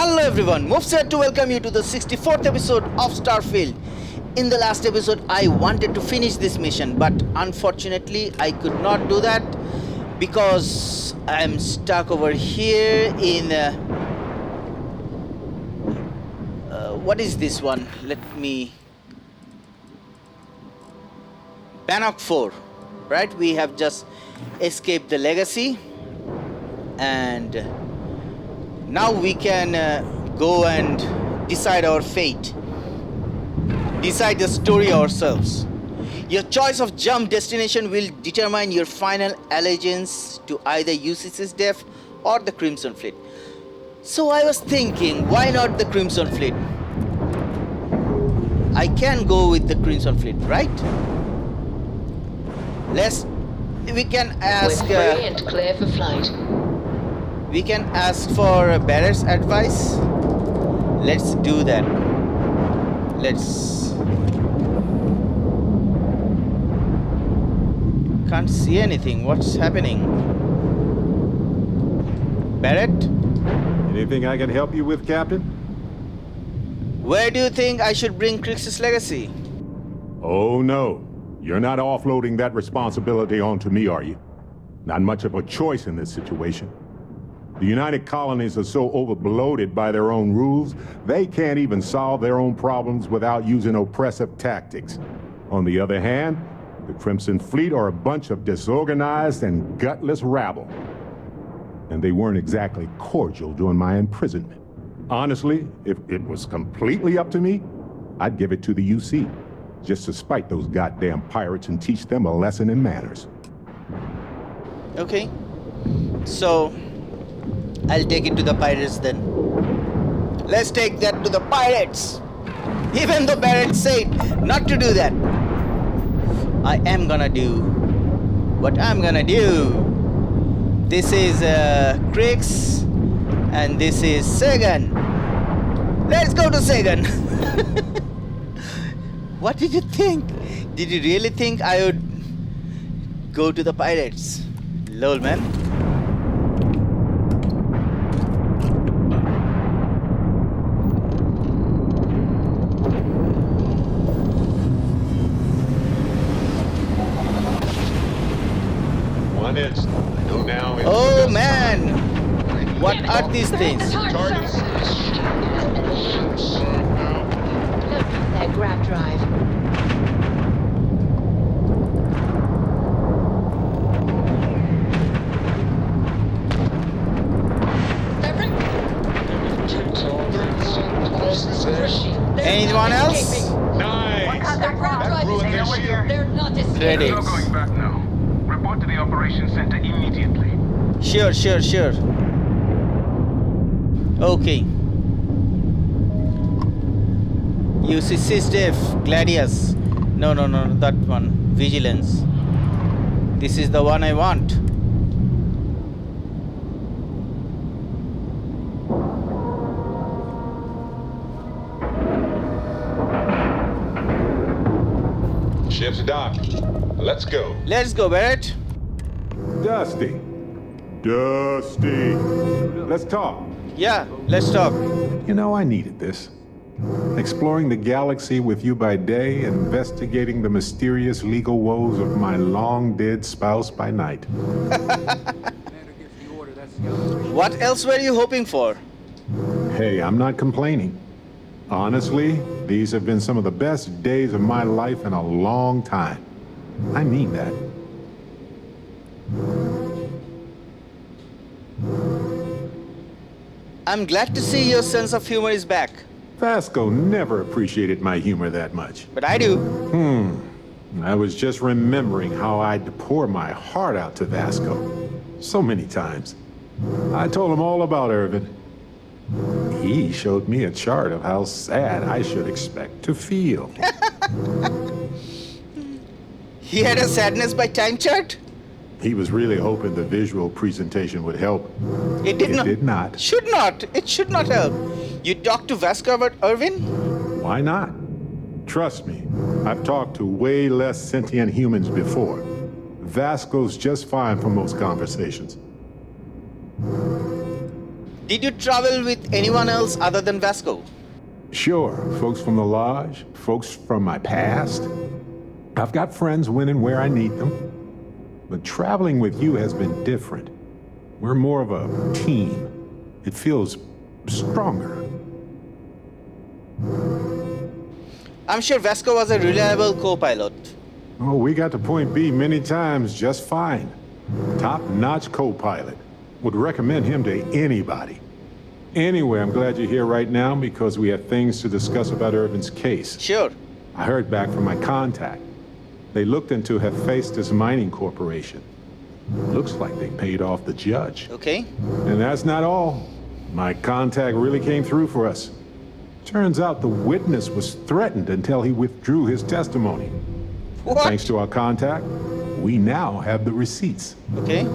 Hello everyone, MUFS here to welcome you to the 64th episode of Starfield. In the last episode, I wanted to finish this mission, but unfortunately I could not do that because I'm stuck over here in... what is this one? Let me... Bannock 4, right? We have just escaped the legacy and... now we can go and decide our fate. Decide the story ourselves. Your choice of jump destination will determine your final allegiance to either UCC's Def or the Crimson Fleet. So I was thinking, why not the Crimson Fleet? I can go with the Crimson Fleet, right? We can ask... We're free and clear for flight. We can ask for Barrett's advice. Let's do that. Let's... Can't see anything. What's happening? Barrett? Anything I can help you with, Captain? Where do you think I should bring Kryx's legacy? Oh, no. You're not offloading that responsibility onto me, are you? Not much of a choice in this situation. The United Colonies are so overbloated by their own rules, they can't even solve their own problems without using oppressive tactics. On the other hand, the Crimson Fleet are a bunch of disorganized and gutless rabble. And they weren't exactly cordial during my imprisonment. Honestly, if it was completely up to me, I'd give it to the UC, just to spite those goddamn pirates and teach them a lesson in manners. Okay. So... I'll take it to the pirates then. Let's take that to the pirates! Even though Barrett said not to do that. I am gonna do what I'm gonna do. This is Kryx and this is Sagan. Let's go to Sagan. What did you think? Did you really think I would go to the pirates? Lol, man. Oh man! What are these things? Their grab drive. Anyone else? Nice! They're not Credits. No going back now. Report to the operations center immediately. Sure. Okay. UCC's Def, Gladius. No, that one. Vigilance. This is the one I want. Ship's docked. Let's go. Let's go, Barrett. Dusty. Let's talk. Yeah, let's talk. You know, I needed this. Exploring the galaxy with you by day, investigating the mysterious legal woes of my long-dead spouse by night. What else were you hoping for? Hey, I'm not complaining. Honestly, these have been some of the best days of my life in a long time. I mean that. I'm glad to see your sense of humor is back. Vasco never appreciated my humor that much. But I do. I was just remembering how I'd pour my heart out to Vasco. So many times. I told him all about Irvin. He showed me a chart of how sad I should expect to feel. He had a sadness by time chart? He was really hoping the visual presentation would help. It did not. It did not. Should not. It should not help. You talked to Vasco about Irvin? Why not? Trust me, I've talked to way less sentient humans before. Vasco's just fine for most conversations. Did you travel with anyone else other than Vasco? Sure, folks from the lodge, folks from my past. I've got friends when and where I need them. But traveling with you has been different. We're more of a team. It feels stronger. I'm sure Vasco was a reliable co-pilot. Oh, we got to point B many times just fine. Top-notch co-pilot. Would recommend him to anybody. Anyway, I'm glad you're here right now because we have things to discuss about Irvin's case. Sure. I heard back from my contact. They looked into Hephaestus Mining Corporation. Looks like they paid off the judge. Okay. And that's not all. My contact really came through for us. Turns out the witness was threatened until he withdrew his testimony. What? Thanks to our contact, we now have the receipts. Okay.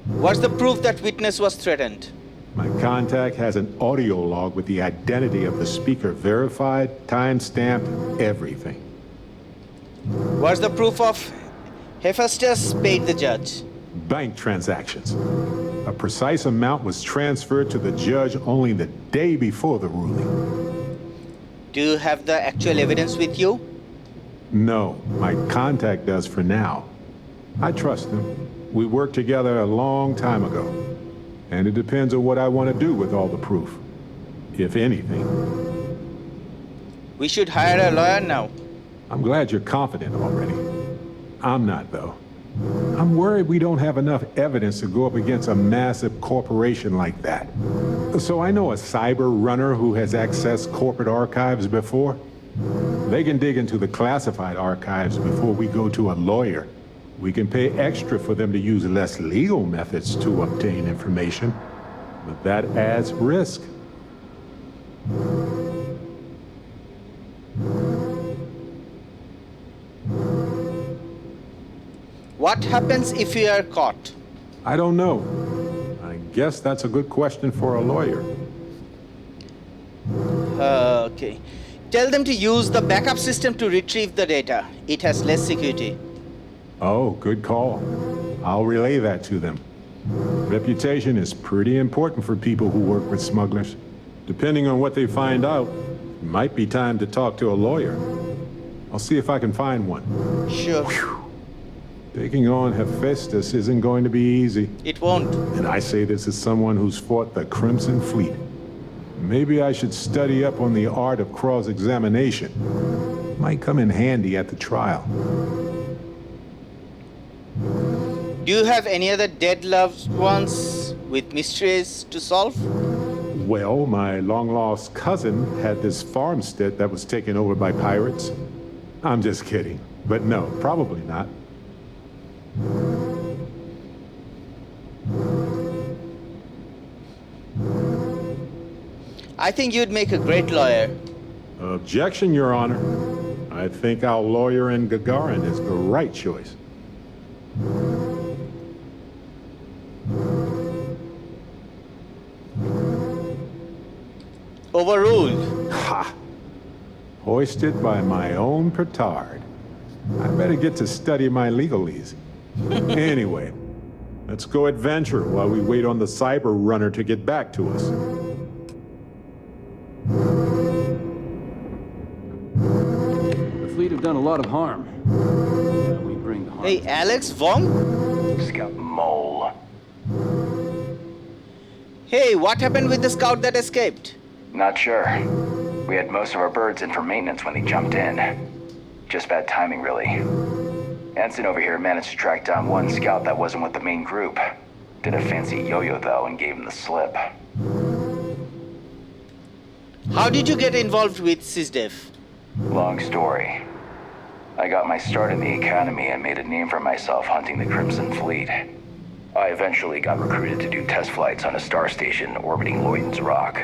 What's the proof that witness was threatened? My contact has an audio log with the identity of the speaker verified, time-stamped, everything. What's the proof of Hephaestus paid the judge? Bank transactions. A precise amount was transferred to the judge only the day before the ruling. Do you have the actual evidence with you? No, my contact does for now. I trust him. We worked together a long time ago. And it depends on what I want to do with all the proof. If anything. We should hire a lawyer now. I'm glad you're confident already. I'm not, though. I'm worried we don't have enough evidence to go up against a massive corporation like that. So I know a cyber runner who has accessed corporate archives before. They can dig into the classified archives before we go to a lawyer. We can pay extra for them to use less legal methods to obtain information, but that adds risk. What happens if we are caught? I don't know. I guess that's a good question for a lawyer. Okay. Tell them to use the backup system to retrieve the data. It has less security. Oh, good call. I'll relay that to them. Reputation is pretty important for people who work with smugglers. Depending on what they find out, it might be time to talk to a lawyer. I'll see if I can find one. Sure. Taking on Hephaestus isn't going to be easy. It won't. And I say this as someone who's fought the Crimson Fleet. Maybe I should study up on the art of cross-examination. Might come in handy at the trial. Do you have any other dead loved ones with mysteries to solve? Well, my long-lost cousin had this farmstead that was taken over by pirates. I'm just kidding. But no, probably not. I think you'd make a great lawyer. Objection, Your Honor. I think our lawyer in Gagarin is the right choice. Overruled. Ha! Hoisted by my own petard. I better get to study my legalese. Anyway, let's go adventure while we wait on the cyber runner to get back to us. The fleet have done a lot of harm. Yeah, we bring the harm. Hey, Alex Wong? Scout Mole. Hey, what happened with the scout that escaped? Not sure. We had most of our birds in for maintenance when they jumped in. Just bad timing, really. Anson over here managed to track down one scout that wasn't with the main group. Did a fancy yo-yo, though, and gave him the slip. How did you get involved with SysDev? Long story. I got my start in the academy and made a name for myself hunting the Crimson Fleet. I eventually got recruited to do test flights on a star station orbiting Lloyd's Rock.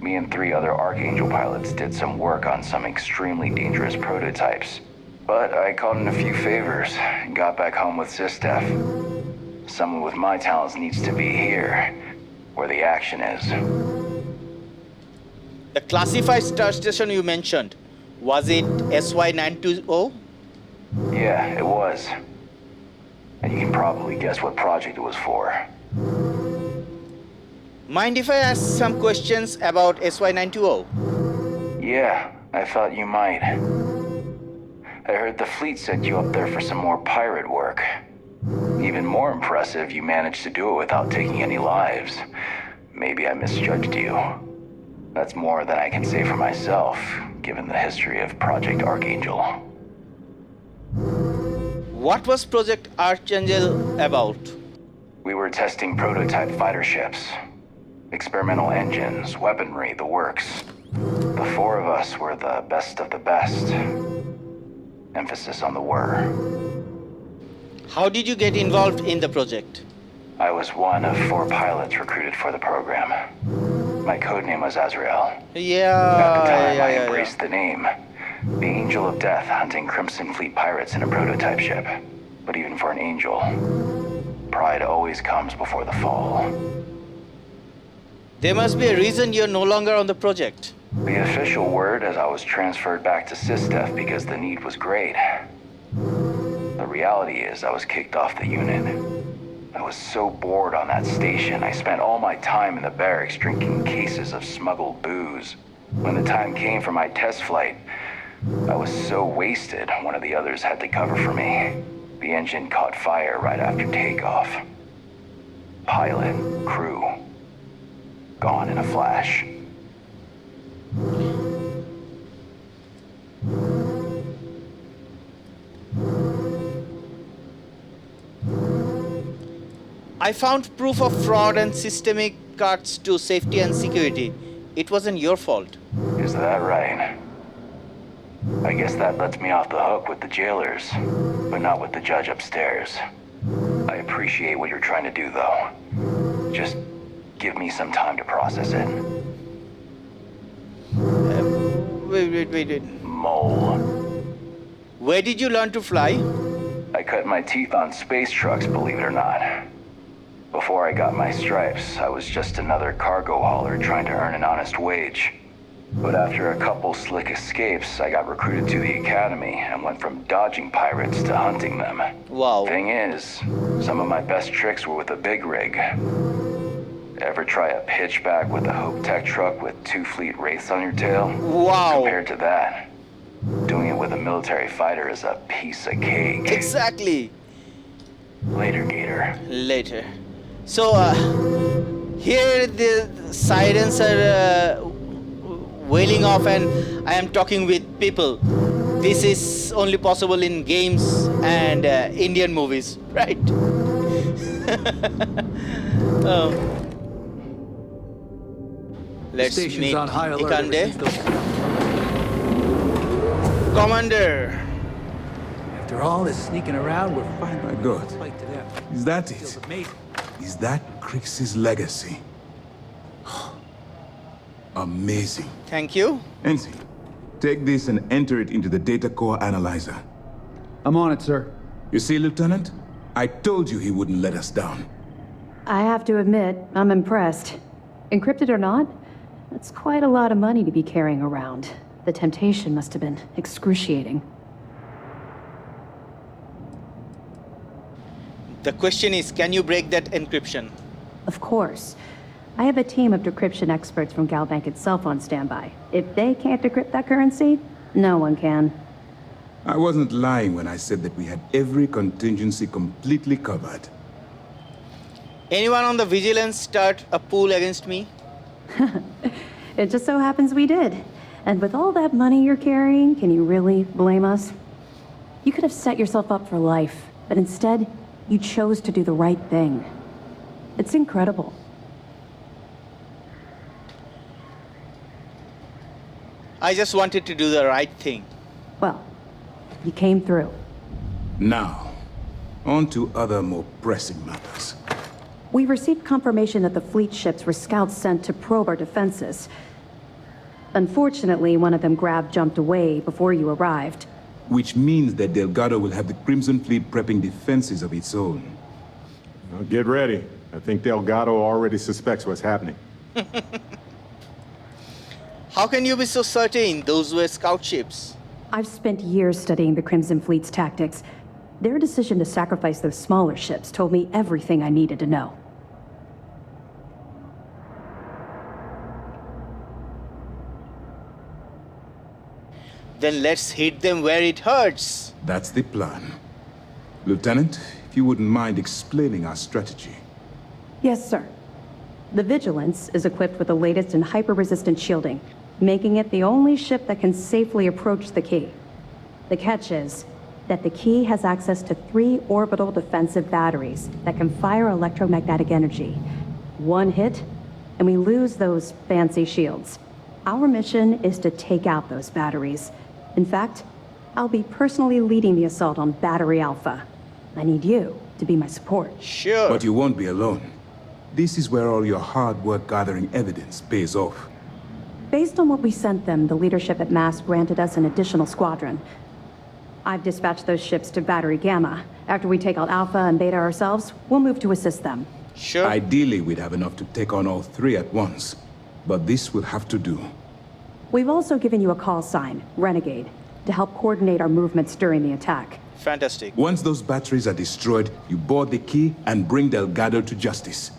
Me and 3 other Archangel pilots did some work on some extremely dangerous prototypes. But I called in a few favors and got back home with SysDev. Someone with my talents needs to be here, where the action is. The classified star station you mentioned, was it SY-920? Yeah, it was. And you can probably guess what project it was for. Mind if I ask some questions about SY-920? Yeah, I thought you might. I heard the fleet sent you up there for some more pirate work. Even more impressive, you managed to do it without taking any lives. Maybe I misjudged you. That's more than I can say for myself, given the history of Project Archangel. What was Project Archangel about? We were testing prototype fighter ships. Experimental engines, weaponry, the works. The four of us were the best of the best. Emphasis on the were. How did you get involved in the project? I was one of 4 pilots recruited for the program. My codename was Azrael. At the time, I embraced the name. The Angel of Death hunting Crimson Fleet pirates in a prototype ship. But even for an angel, pride always comes before the fall. There must be a reason you're no longer on the project. The official word is I was transferred back to SysDef because the need was great. The reality is I was kicked off the unit. I was so bored on that station, I spent all my time in the barracks drinking cases of smuggled booze. When the time came for my test flight, I was so wasted, one of the others had to cover for me. The engine caught fire right after takeoff. Pilot, crew, gone in a flash. I found proof of fraud and systemic cuts to safety and security. It wasn't your fault. Is that right? I guess that lets me off the hook with the jailers, but not with the judge upstairs. I appreciate what you're trying to do, though. Just give me some time to process it. Wait. Mole. Where did you learn to fly? I cut my teeth on space trucks, believe it or not. Before I got my stripes, I was just another cargo hauler trying to earn an honest wage. But after a couple slick escapes, I got recruited to the academy and went from dodging pirates to hunting them. Wow. Thing is, some of my best tricks were with a big rig. Ever try a pitchback with a Hope Tech truck with 2 fleet wraiths on your tail? Wow. Compared to that, doing it with a military fighter is a piece of cake. Exactly. Later, Gator. Later. So, here the sirens are wailing off and I am talking with people. This is only possible in games and Indian movies, right? Let's Station's meet on high alert ever Ikande. since those- Commander. After all this sneaking around, we're finally My God. fight to death. Is that Feels it? amazing. Is that Kryx's legacy? Amazing. Thank you. Enzi, take this and enter it into the data core analyzer. I'm on it, sir. You see, Lieutenant? I told you he wouldn't let us down. I have to admit, I'm impressed. Encrypted or not, that's quite a lot of money to be carrying around. The temptation must have been excruciating. The question is, can you break that encryption? Of course. I have a team of decryption experts from Galbank itself on standby. If they can't decrypt that currency, no one can. I wasn't lying when I said that we had every contingency completely covered. Anyone on the vigilance start a pool against me? It just so happens we did. And with all that money you're carrying, can you really blame us? You could have set yourself up for life, but instead, you chose to do the right thing. It's incredible. I just wanted to do the right thing. Well, you came through. Now, on to other more pressing matters. We received confirmation that the fleet ships were scouts sent to probe our defenses. Unfortunately, one of them jumped away before you arrived. Which means that Delgado will have the Crimson Fleet prepping defenses of its own. Well, get ready. I think Delgado already suspects what's happening. How can you be so certain those were scout ships? I've spent years studying the Crimson Fleet's tactics. Their decision to sacrifice those smaller ships told me everything I needed to know. Then let's hit them where it hurts. That's the plan. Lieutenant, if you wouldn't mind explaining our strategy. Yes, sir. The Vigilance is equipped with the latest in hyper-resistant shielding, making it the only ship that can safely approach the key. The catch is that the key has access to 3 orbital defensive batteries that can fire electromagnetic energy. One hit, and we lose those fancy shields. Our mission is to take out those batteries. In fact, I'll be personally leading the assault on Battery Alpha. I need you to be my support. Sure. But you won't be alone. This is where all your hard work gathering evidence pays off. Based on what we sent them, the leadership at MAS granted us an additional squadron. I've dispatched those ships to Battery Gamma. After we take out Alpha and Beta ourselves, we'll move to assist them. Sure. Ideally, we'd have enough to take on all 3 at once. But this will have to do. We've also given you a call sign, Renegade, to help coordinate our movements during the attack. Fantastic. Once those batteries are destroyed, you board the key and bring Delgado to justice.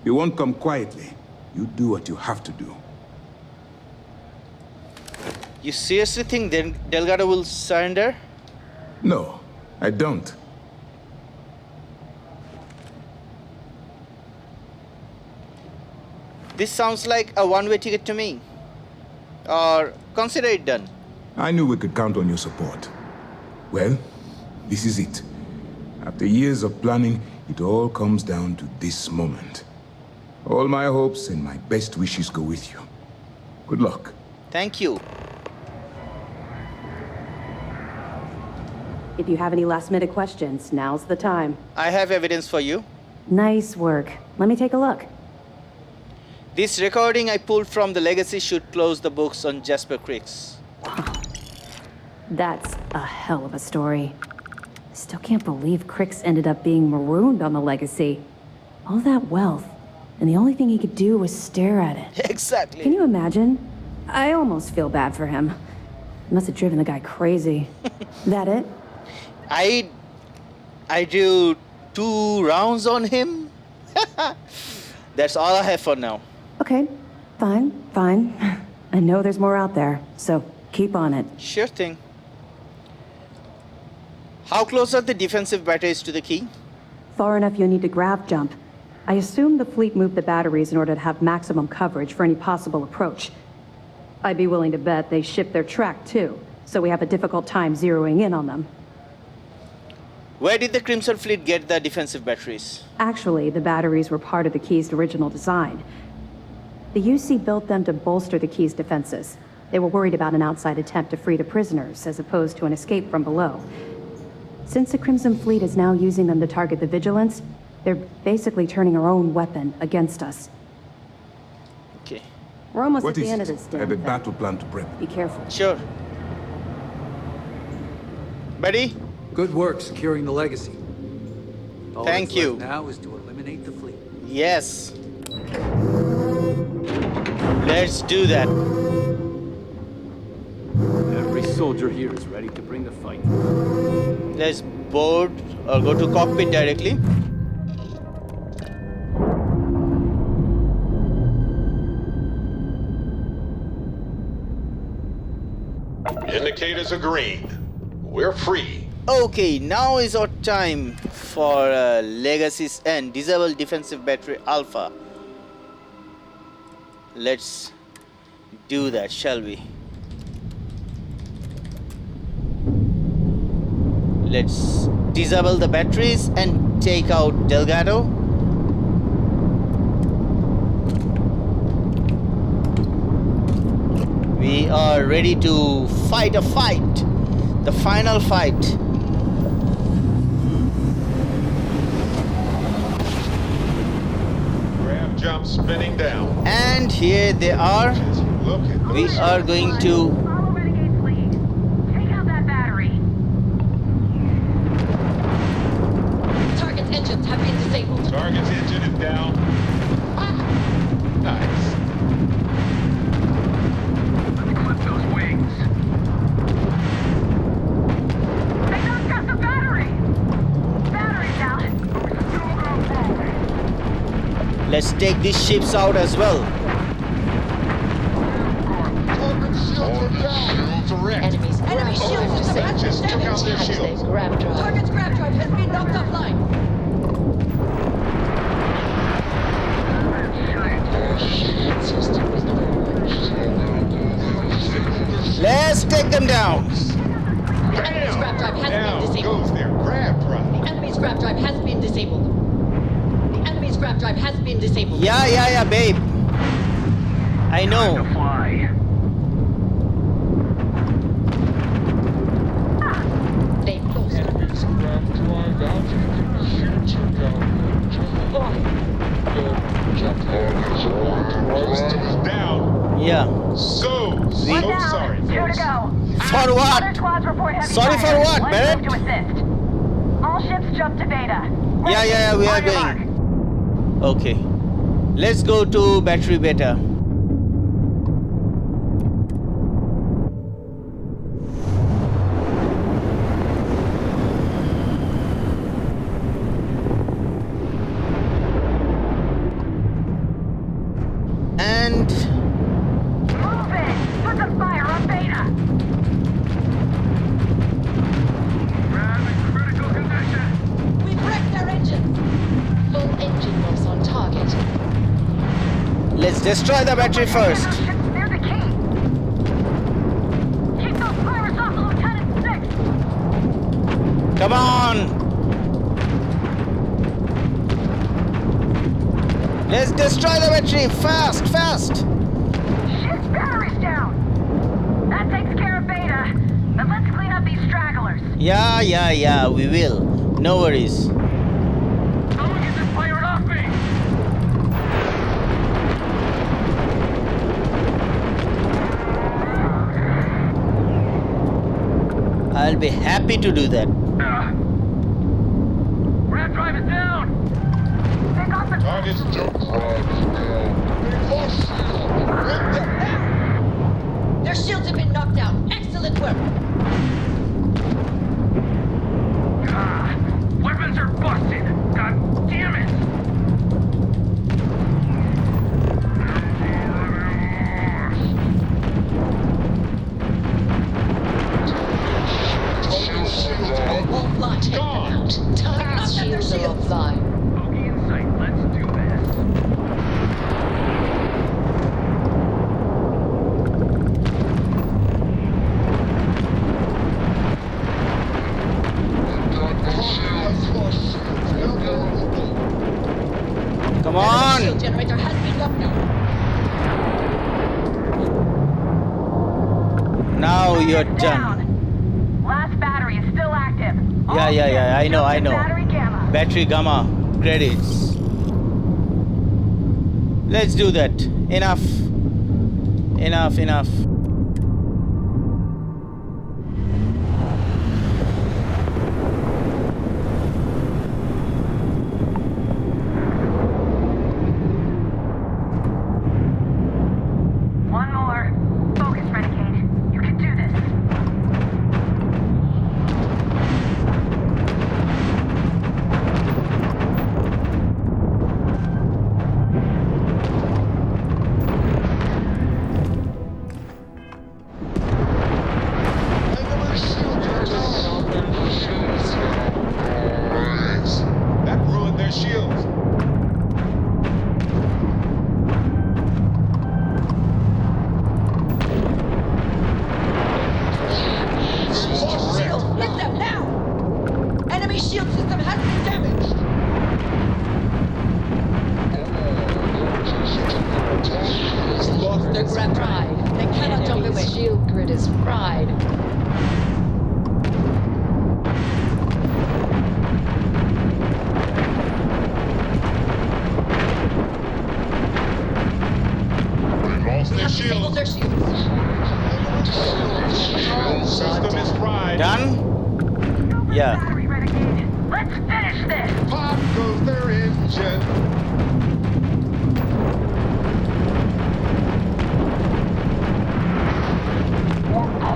You won't come quietly. You do what you have to do. You seriously think Delgado will surrender? No, I don't. This sounds like a one-way ticket to me. Or consider it done. I knew we could count on your support. Well, this is it. After years of planning, it all comes down to this moment. All my hopes and my best wishes go with you. Good luck. Thank you. If you have any last-minute questions, now's the time. I have evidence for you. Nice work. Let me take a look. This recording I pulled from the Legacy should close the books on Jasper Kryx. That's a hell of a story. Still can't believe Kryx ended up being marooned on the Legacy. All that wealth, and the only thing he could do was stare at it. Exactly. Can you imagine? I almost feel bad for him. Must have driven the guy crazy. That it? I do 2 rounds on him. That's all I have for now. Okay, fine. I know there's more out there, so keep on it. Sure thing. How close are the defensive batteries to the key? Far enough you'll need to grav jump. I assume the fleet moved the batteries in order to have maximum coverage for any possible approach. I'd be willing to bet they shipped their track too, so we have a difficult time zeroing in on them. Where did the Crimson Fleet get the defensive batteries? Actually, the batteries were part of the key's original design. The UC built them to bolster the key's defenses. They were worried about an outside attempt to free the prisoners, as opposed to an escape from below. Since the Crimson Fleet is now using them to target the Vigilance, they're basically turning our own weapon against us. Okay. We're almost What at the is end it? of this I damn have a thing. battle plan to prep. Be careful. Sure. Buddy? Good work securing the Legacy. All Thank that's left you. now is to eliminate the fleet. Yes. Let's do that. Every soldier here is ready to bring the fight. Let's board or go to cockpit directly. Indicators are green. We're free. Okay, now is our time for Legacy's End. Disable defensive battery Alpha. Let's do that, shall we? Let's disable the batteries and take out Delgado. We are ready to fight a fight. The final fight. Grab jump spinning down. And here they are. Look at We are going to Follow Renegade's lead. Take out that battery. Target's engines have been disabled. Target's engine is down. Nice. Clip those wings. They knocked out the battery! Battery down. let's take these ships out as well. Shields are Enemies Enemy shield system has Just been took out damaged. their shields. Target's grab drive has been knocked offline. Let's take them down. The enemy's grab drive has been Down disabled. goes their grab drive. The enemy's grab drive has been disabled. The enemy's grab drive has been disabled. Yeah, babe. I know. Fly. They've lost. Down. Yeah. So sorry, Two to folks. go. For Other what? squads report heavy Sorry for fire. what, Let's Barrett? move to assist. All ships jump to Beta. Yeah, we are On your mark. going. Okay. Let's go to battery beta. And Move it! Put the fire on Beta! Critical condition. We've wrecked their engines! Full engine loss on target. let's destroy the battery first. Those ships near the key! Keep those pirates off the Lieutenant 6! Come on. Let's destroy the battery fast. Ship's battery's down! That takes care of Beta. But let's clean up these stragglers. Yeah, we will. No worries. Someone get this pirate off me. I'll be happy to do that. Grab drive is down. Take off the Target's Their shields have been knocked out. Excellent work. Weapons are busted. God damn it. Offline. Target shields are offline. Bogey in sight. Let's do this. Come on. Shield generator has been locked now. Now you're done. Down. Last battery is still active. Yeah, I know. Battery gamma. Battery gamma credits. Let's do that. Enough. One more. Focus, Renegade. You can do this. That ruined their shields. Shield, hit them now! Enemy shield system has been damaged. Lost their grab drive. They cannot jump away. Shield grid is fried. They lost their Disabled shields. their shields. System is fried. Done? Yeah. Battery, Renegade. Let's finish this. Pop goes their engine.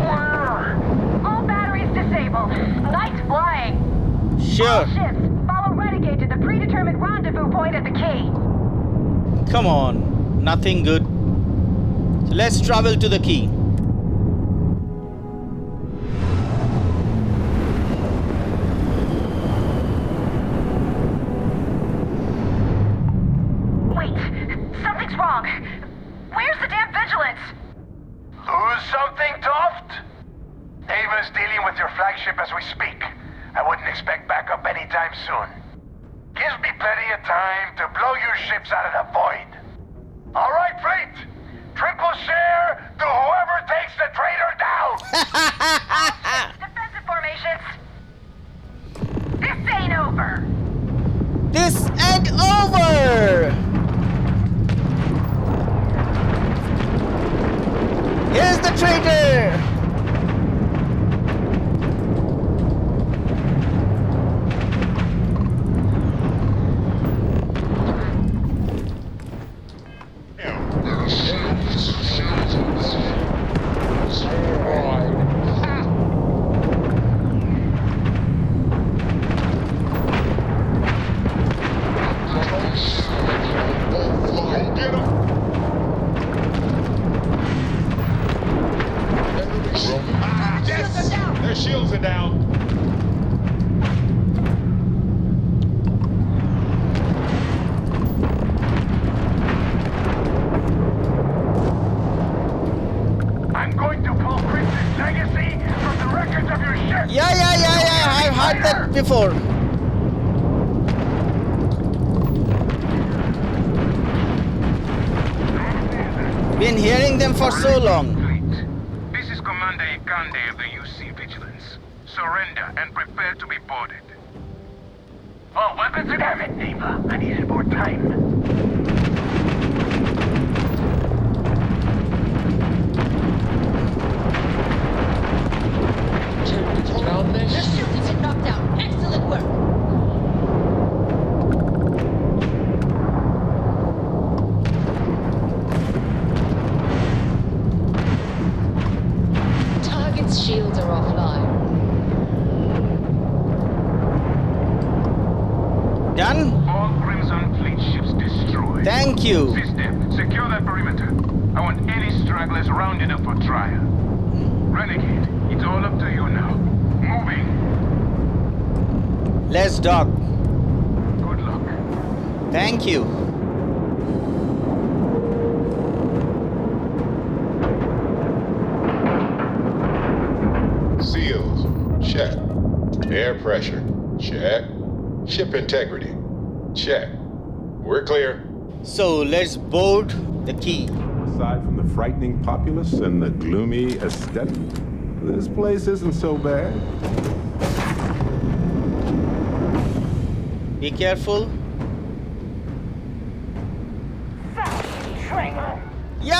All batteries disabled. Nice flying. Sure. Ships, follow Renegade to the predetermined rendezvous point at the key. Come on. Nothing good. So let's travel to the key. Where's the damn vigilance? Lose something, Toft? Ava's dealing with your flagship as we speak. I wouldn't expect backup anytime soon. Gives me plenty of time to blow your ships out of the void. All right, fleet. Triple share to whoever takes the traitor down. Defensive formations. This ain't over. This ain't over! Here's the traitor! Their shields are down. I'm going to pull Kryx's legacy from the records of your ship. Yeah. I've heard that before. Been hearing them for so long. Fleet. This is Commander Ikande of the UC Vigilance. Surrender and prepare to be boarded. All weapons are damn it, Ava. I needed more time. Their shield has been knocked out. Excellent work. Target's shields are offline. Done? All Crimson Fleet ships destroyed. Thank you. System, secure that perimeter. I want any stragglers rounded up for trial. Renegade, it's all up to you now. Moving. Let's dock. Good luck. Thank you. Seals, check. Air pressure, check. Ship integrity, check. We're clear. So let's board the key. Aside from the frightening populace and the gloomy aesthetic, this place isn't so bad. Be careful. Yeah!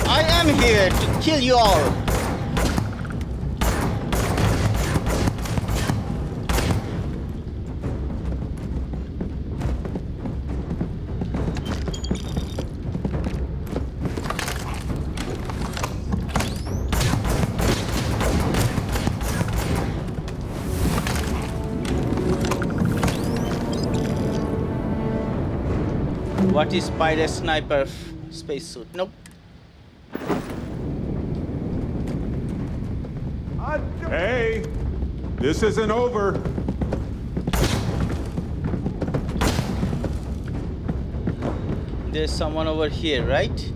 I am here to kill you all. What is pirate sniper spacesuit? Nope. Hey, this isn't over. There's someone over here, right?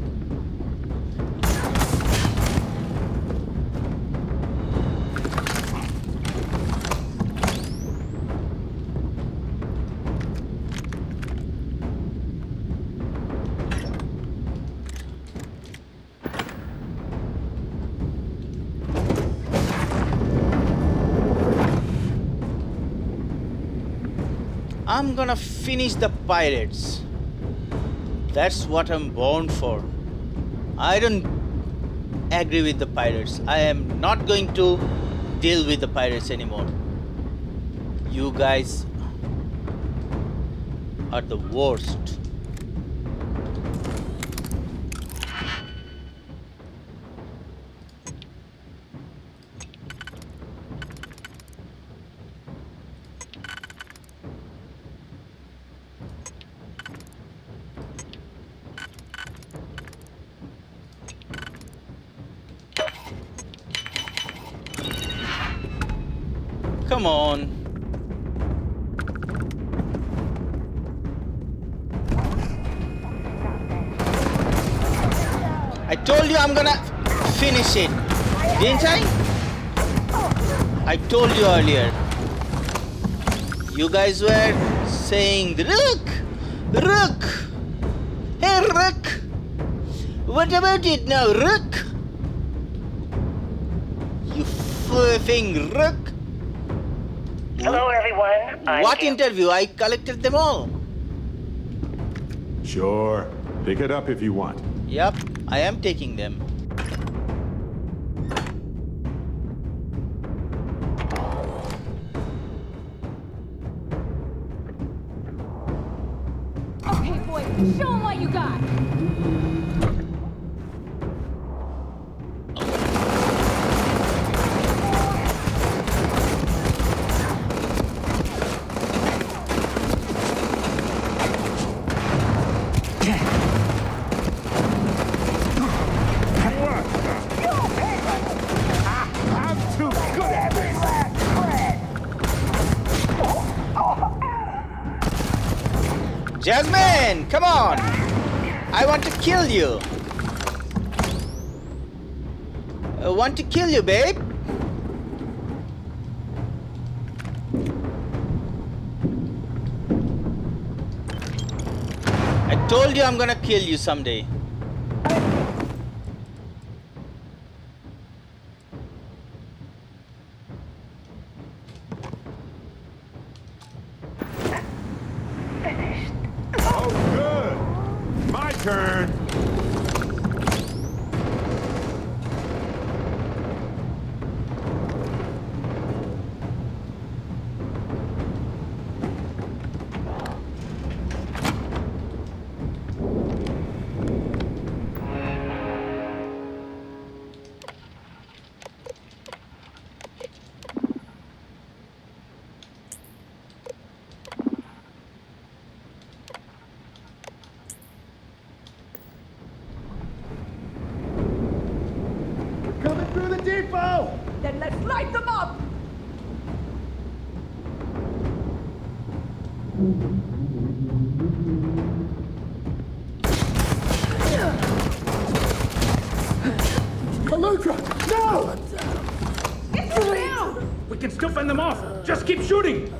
I'm gonna finish the pirates. That's what I'm born for. I don't agree with the pirates. I am not going to deal with the pirates anymore. You guys are the worst. Come on. I told you I'm gonna finish it, didn't I? I told you earlier. You guys were saying, Rook! Rook! Hey, Rook! What about it now, Rook? You flipping Rook! Hello, everyone. What interview? I collected them all. Sure. Pick it up if you want. Yep, I am taking them. Okay, boy, show 'em what you got. Jasmine, come on! I want to kill you. I want to kill you, babe. I told you I'm gonna kill you someday. Oh, good. My turn. Then let's light them up! Alutra! No! Get them down! We can still fend them off. Just keep shooting.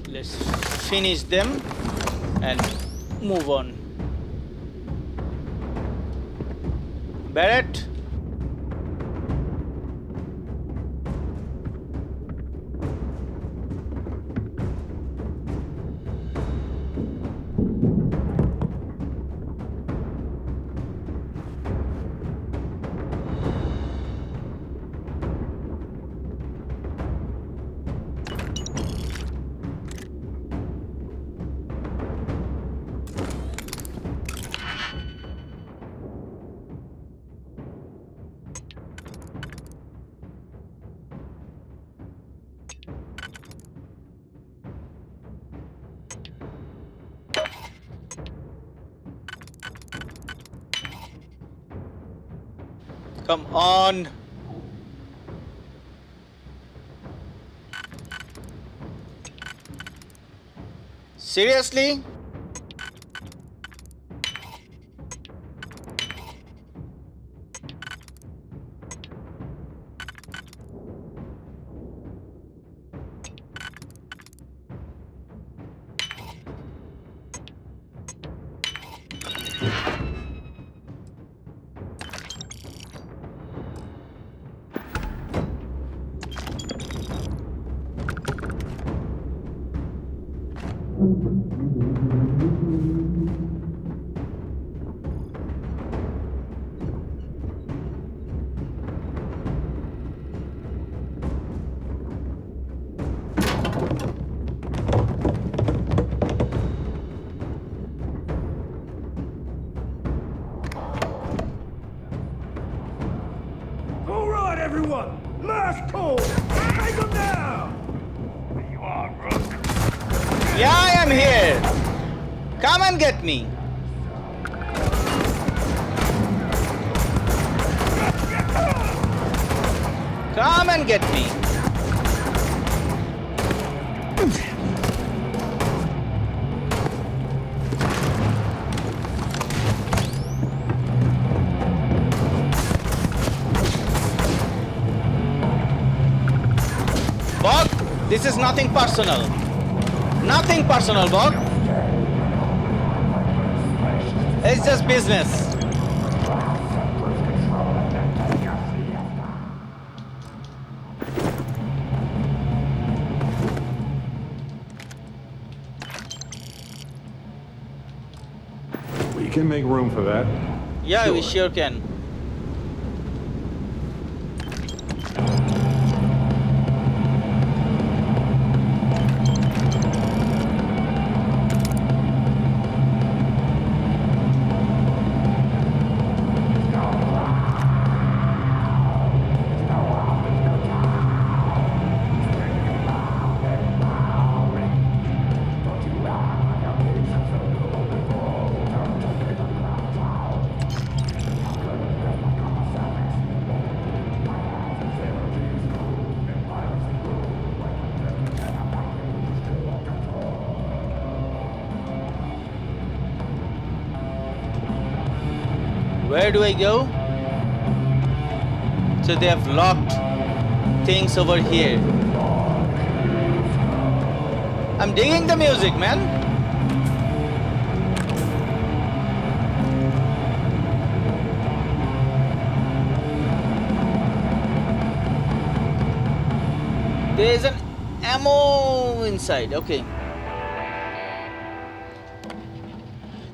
Let's finish them and move on. Barrett? Come on. Seriously? All right, everyone! Last call! Take them down! Yeah, I am here. Come and get me. Come and get me. Bog, this is nothing personal. Nothing personal, Bog. It's just business. We can make room for that. Yeah, we Sure. sure can. Where do I go? So they have locked things over here. I'm digging the music, man. There's an ammo inside. Okay.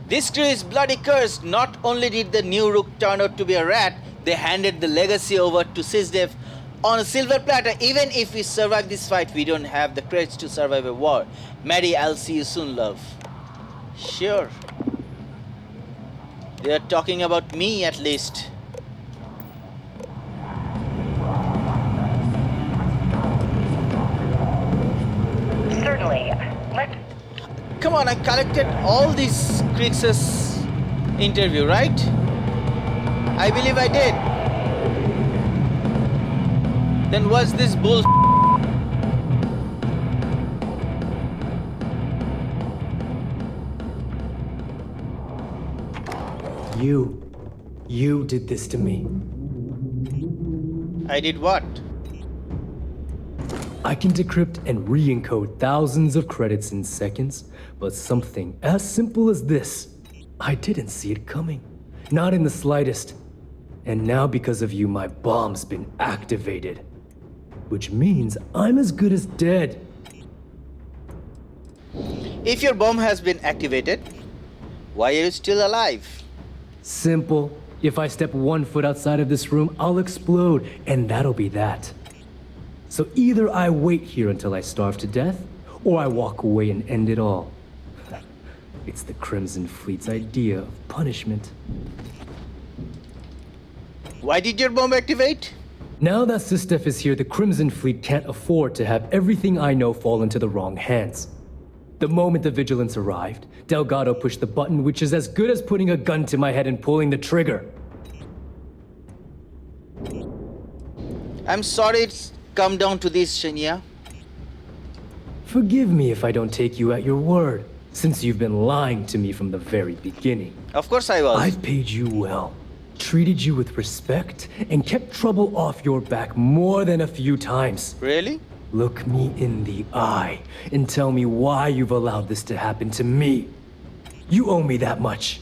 This crew is bloody cursed. Not only did the new rook turn out to be a rat, they handed the legacy over to Sysdev on a silver platter. Even if we survive this fight, we don't have the credits to survive a war. Maddie, I'll see you soon, love. Sure. They are talking about me at least. Certainly. Come on, I collected all these Kryx's interview, right? I believe I did. Then what's this bull? You did this to me. I did what? I can decrypt and re-encode thousands of credits in seconds, but something as simple as this, I didn't see it coming. Not in the slightest. And now because of you, my bomb's been activated. Which means I'm as good as dead. If your bomb has been activated, why are you still alive? Simple. If I step 1 foot outside of this room, I'll explode, and that'll be that. So either I wait here until I starve to death, or I walk away and end it all. It's the Crimson Fleet's idea of punishment. Why did your bomb activate? Now that Sysdev is here, the Crimson Fleet can't afford to have everything I know fall into the wrong hands. The moment the Vigilance arrived, Delgado pushed the button, which is as good as putting a gun to my head and pulling the trigger. I'm sorry it's come down to this, Shenya. Forgive me if I don't take you at your word, since you've been lying to me from the very beginning. Of course I was. I've paid you well, treated you with respect, and kept trouble off your back more than a few times. Really? Look me in the eye and tell me why you've allowed this to happen to me. You owe me that much.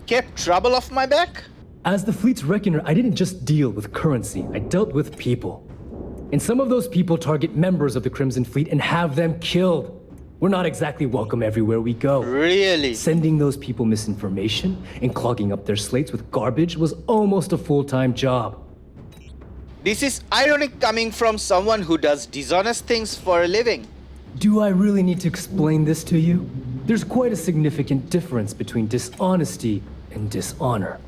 Kept trouble off my back? As the fleet's reckoner, I didn't just deal with currency, I dealt with people. And some of those people target members of the Crimson Fleet and have them killed. We're not exactly welcome everywhere we go. Really? Sending those people misinformation and clogging up their slates with garbage was almost a full-time job. This is ironic coming from someone who does dishonest things for a living. Do I really need to explain this to you? There's quite a significant difference between dishonesty and dishonor.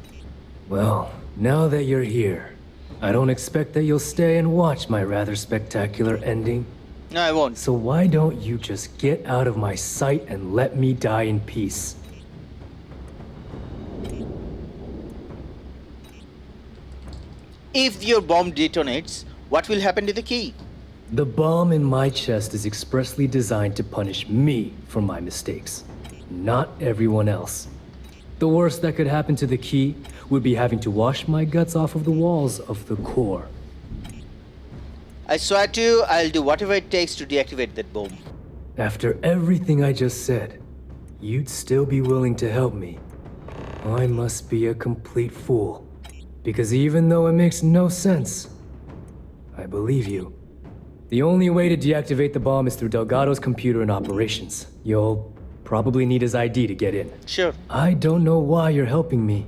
Well, now that you're here, I don't expect that you'll stay and watch my rather spectacular ending. No, I won't. So why don't you just get out of my sight and let me die in peace? If your bomb detonates, what will happen to the key? The bomb in my chest is expressly designed to punish me for my mistakes, not everyone else. The worst that could happen to the key would be having to wash my guts off of the walls of the core. I swear to you, I'll do whatever it takes to deactivate that bomb. After everything I just said, you'd still be willing to help me. I must be a complete fool. Because even though it makes no sense, I believe you. The only way to deactivate the bomb is through Delgado's computer and operations. You'll probably need his ID to get in. Sure. I don't know why you're helping me,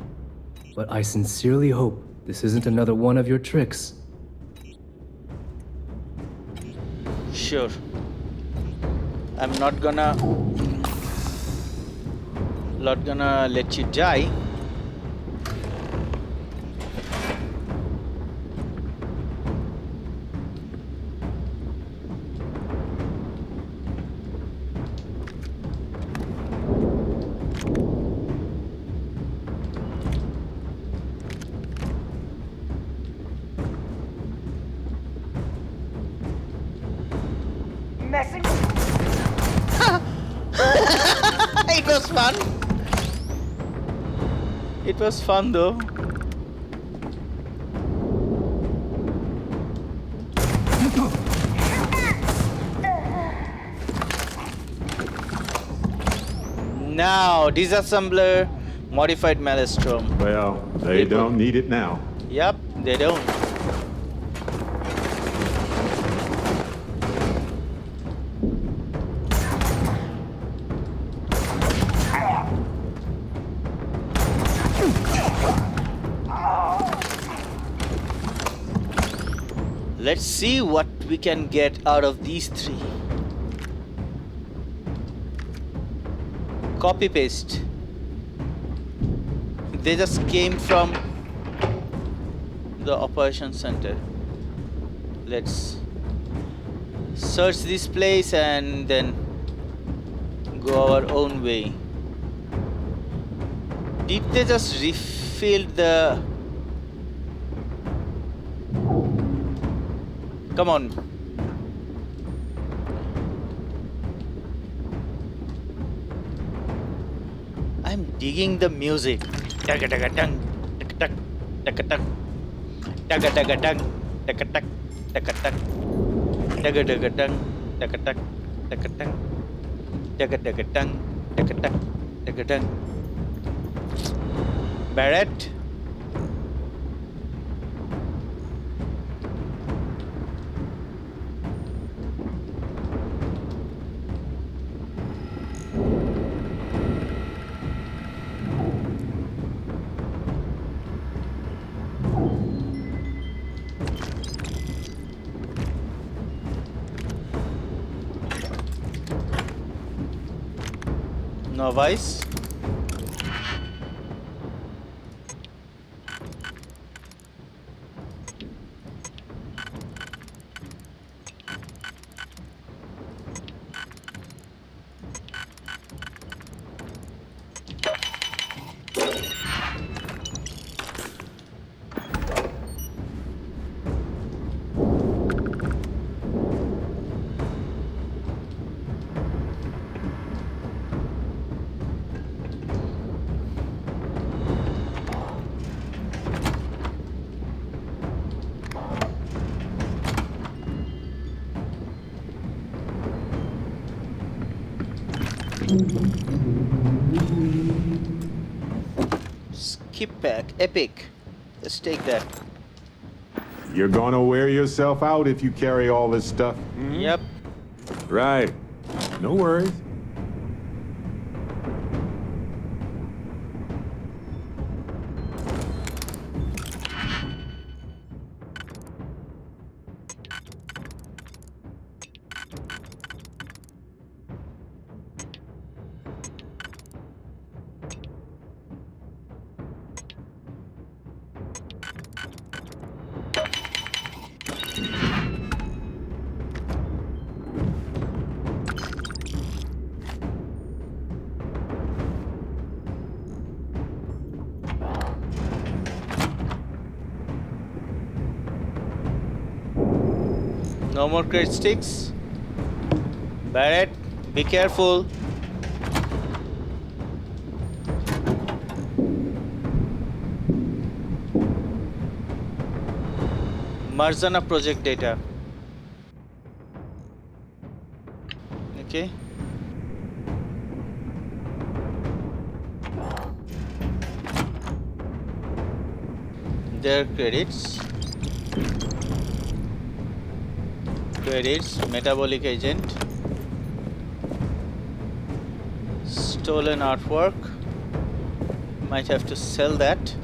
but I sincerely hope this isn't another one of your tricks. Sure. I'm not gonna let you die. It was fun. It was fun though. Now, disassembler, modified maelstrom. Well, they don't need it now. Yep, they don't. Let's see what we can get out of these three. Copy paste. They just came from the operation center. Let's search this place and then go our own way. Did they just refill the... Come on. I'm digging the music. Daga-daga-dung, daga-dug, daga-dug, daga-daga-dung, daga-dug, daga-dug, daga-daga-dung, daga-dug, daga-dug, daga-daga-dung, daga-dug, daga-dug. Barrett. Novice. Skip pack, epic. Let's take that. You're gonna wear yourself out if you carry all this stuff. Yep. Right. No worries. No more crate sticks. Barrett, be careful. Marzana project data. Okay. Their credits. Credits, metabolic agent. Stolen artwork. Might have to sell that.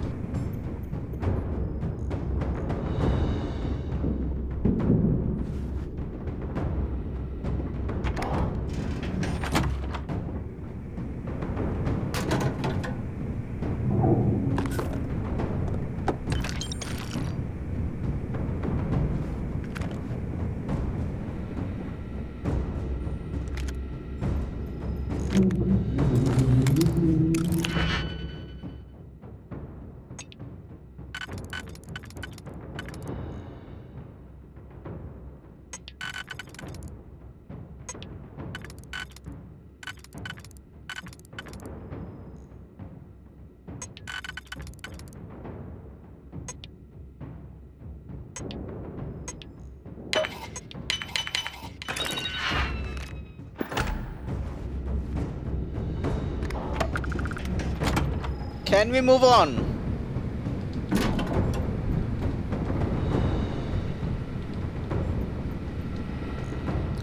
Can we move on?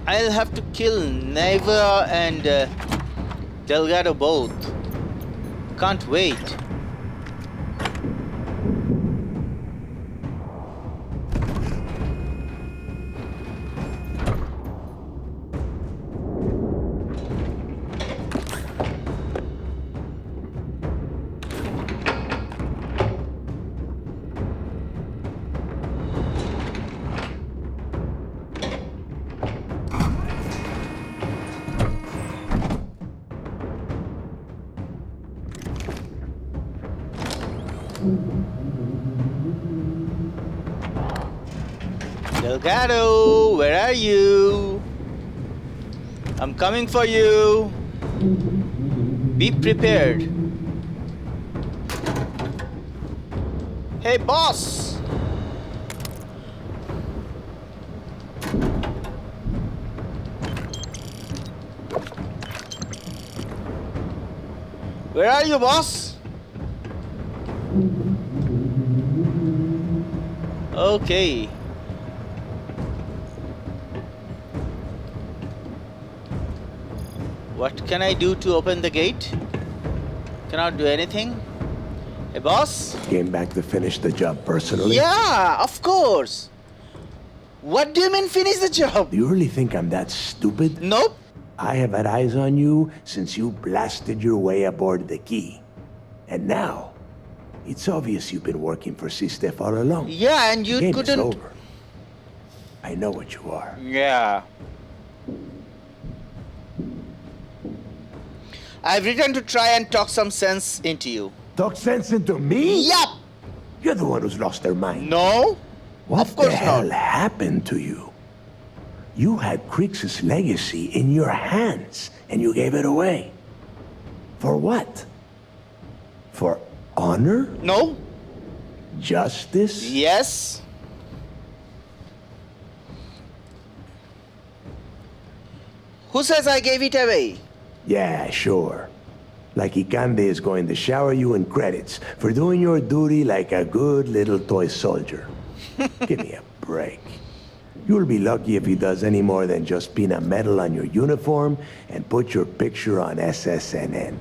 I'll have to kill Neva and Delgado both. Can't wait. Delgado, where are you? I'm coming for you. Be prepared. Hey, boss! Where are you, boss? Okay. What can I do to open the gate? Cannot do anything. Hey, boss? Came back to finish the job personally? Yeah, of course. What do you mean finish the job? Do you really think I'm that stupid? Nope. I have had eyes on you since you blasted your way aboard the Key. And now, it's obvious you've been working for Sistef all along. Yeah, and you the game couldn't... is over. I know what you are. Yeah. I've returned to try and talk some sense into you. Talk sense into me? Yup! You're the one who's lost their mind. No? What of course the hell not. happened to you? You had Kryx's legacy in your hands, and you gave it away. For what? For honor? No. Justice? Yes. Who says I gave it away? Yeah, sure. Like Ikande is going to shower you in credits for doing your duty like a good little toy soldier. Give me a break. You'll be lucky if he does any more than just pin a medal on your uniform and put your picture on SSNN.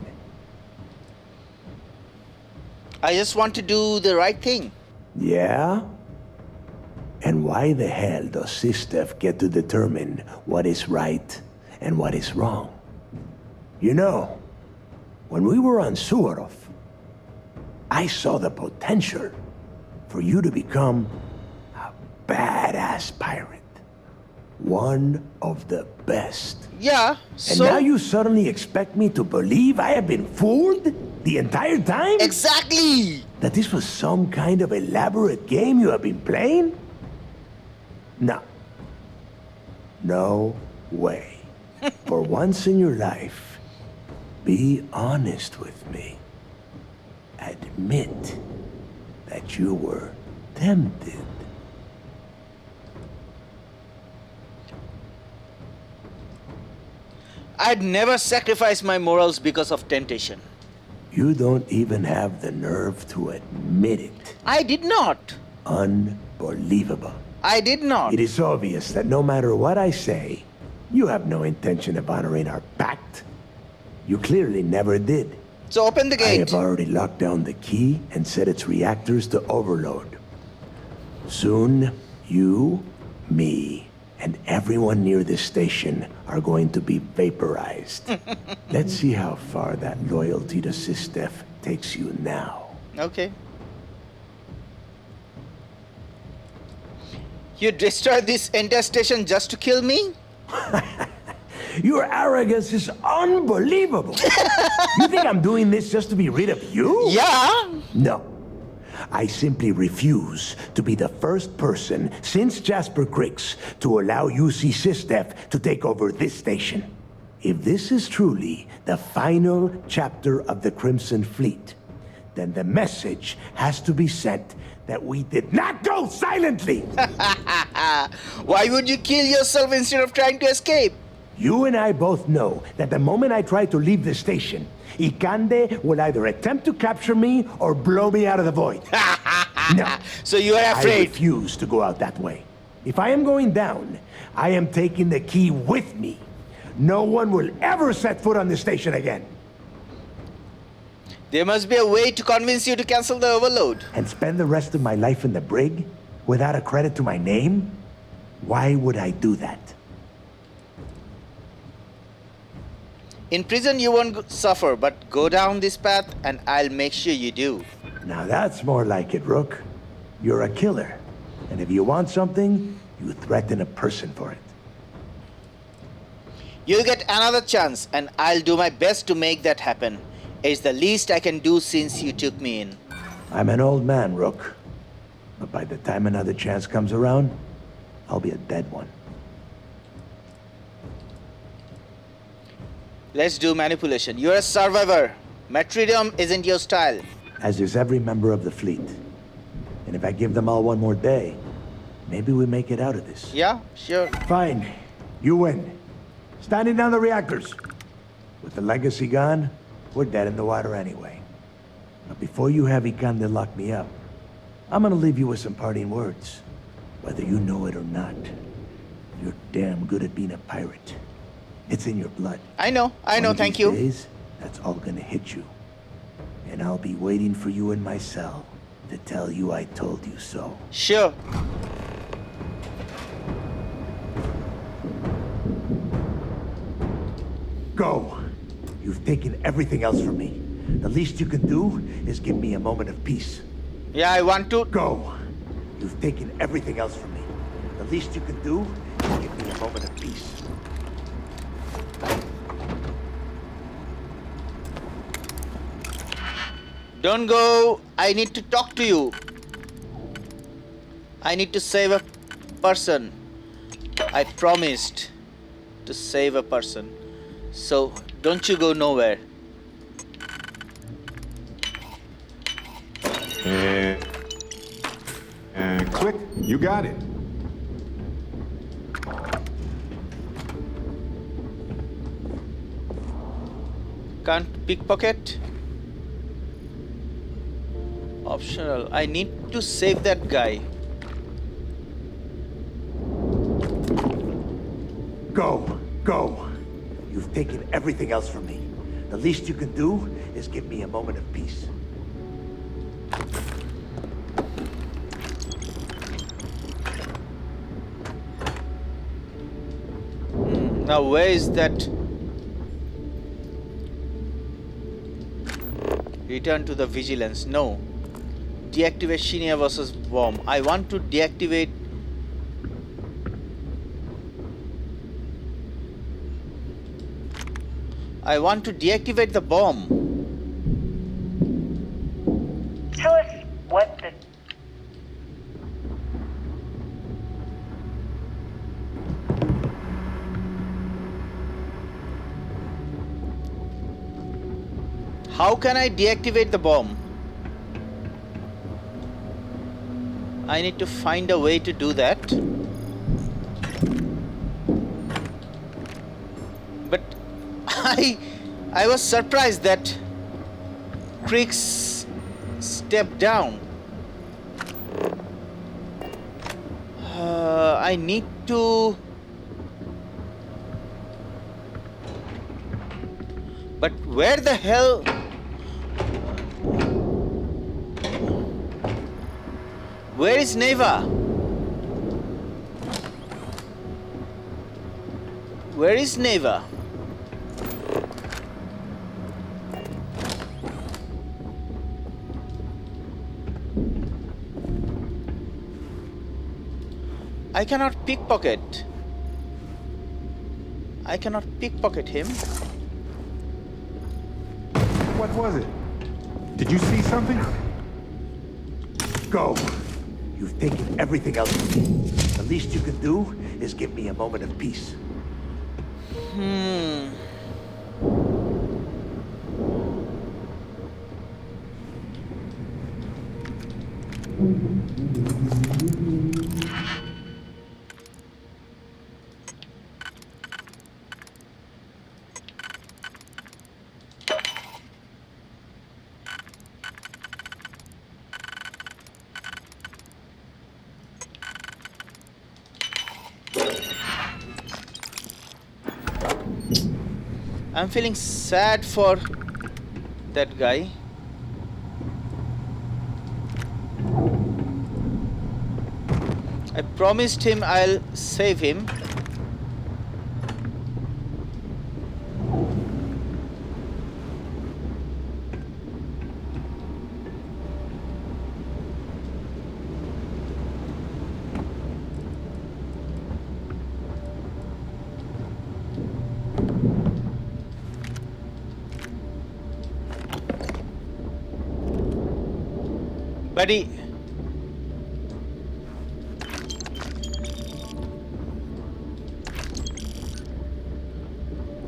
I just want to do the right thing. Yeah? And why the hell does Sistef get to determine what is right and what is wrong? You know, when we were on Suvorov, I saw the potential for you to become a badass pirate. One of the best. Yeah, And now you suddenly expect me to believe I have been fooled the entire time? Exactly! That this was some kind of elaborate game you have been playing? No. No way. For once in your life, be honest with me. Admit that you were tempted. I'd never sacrifice my morals because of temptation. You don't even have the nerve to admit it. I did not. Unbelievable. I did not. It is obvious that no matter what I say, you have no intention of honoring our pact. You clearly never did. So open the I gate. have already locked down the key and set its reactors to overload. Soon, you, me, and everyone near this station are going to be vaporized. Let's see how far that loyalty to Sistef takes you now. Okay. You destroyed this entire station just to kill me? Your arrogance is unbelievable. You think I'm doing this just to be rid of you? Yeah. No. I simply refuse to be the first person since Jasper Kryx to allow UC Sistef to take over this station. If this is truly the final chapter of the Crimson Fleet, then the message has to be sent that we did not go silently. Why would you kill yourself instead of trying to escape? You and I both know that the moment I try to leave the station, Ikande will either attempt to capture me or blow me out of the void. No. So you are I afraid? refuse to go out that way. If I am going down, I am taking the key with me. No one will ever set foot on this station again. There must be a way to convince you to cancel the overload. And spend the rest of my life in the brig without a credit to my name? Why would I do that? In prison you won't suffer, but go down this path and I'll make sure you do. Now that's more like it, Rook. You're a killer. And if you want something, you threaten a person for it. You'll get another chance and I'll do my best to make that happen. It's the least I can do since you took me in. I'm an old man, Rook. But by the time another chance comes around, I'll be a dead one. Let's do manipulation. You're a survivor. Martyrdom isn't your style. As is every member of the fleet. And if I give them all one more day, maybe we make it out of this. Yeah, sure. Fine. You win. Standing down the reactors. With the legacy gone, we're dead in the water anyway. But before you have Ikande lock me up, I'm gonna leave you with some parting words. Whether you know it or not, you're damn good at being a pirate. It's in your blood. I know, thank you. Days, that's all gonna hit you. And I'll be waiting for you in my cell to tell you I told you so. Sure. Go. You've taken everything else from me. The least you can do is give me a moment of peace. Yeah, I want to. Go. You've taken everything else from me. The least you can do is give me a moment of peace. Don't go. I need to talk to you. I need to save a person. I promised to save a person. So don't you go nowhere. And click. You got it. Can't pickpocket. Optional. I need to save that guy. Go. You've taken everything else from me. The least you can do is give me a moment of peace. Now where is that? Return to the vigilance. No. Deactivate Shinya versus bomb. I want to deactivate. I want to deactivate the bomb. Tell us what the... How can I deactivate the bomb? I need to find a way to do that. But I was surprised that Kryx stepped down. I need to... But where the hell... Where is Neva? Where is Neva? I cannot pickpocket. I cannot pickpocket him. What was it? Did you see something? Go. You've taken everything else from me. The least you can do is give me a moment of peace. I'm feeling sad for that guy. I promised him I'll save him. Buddy,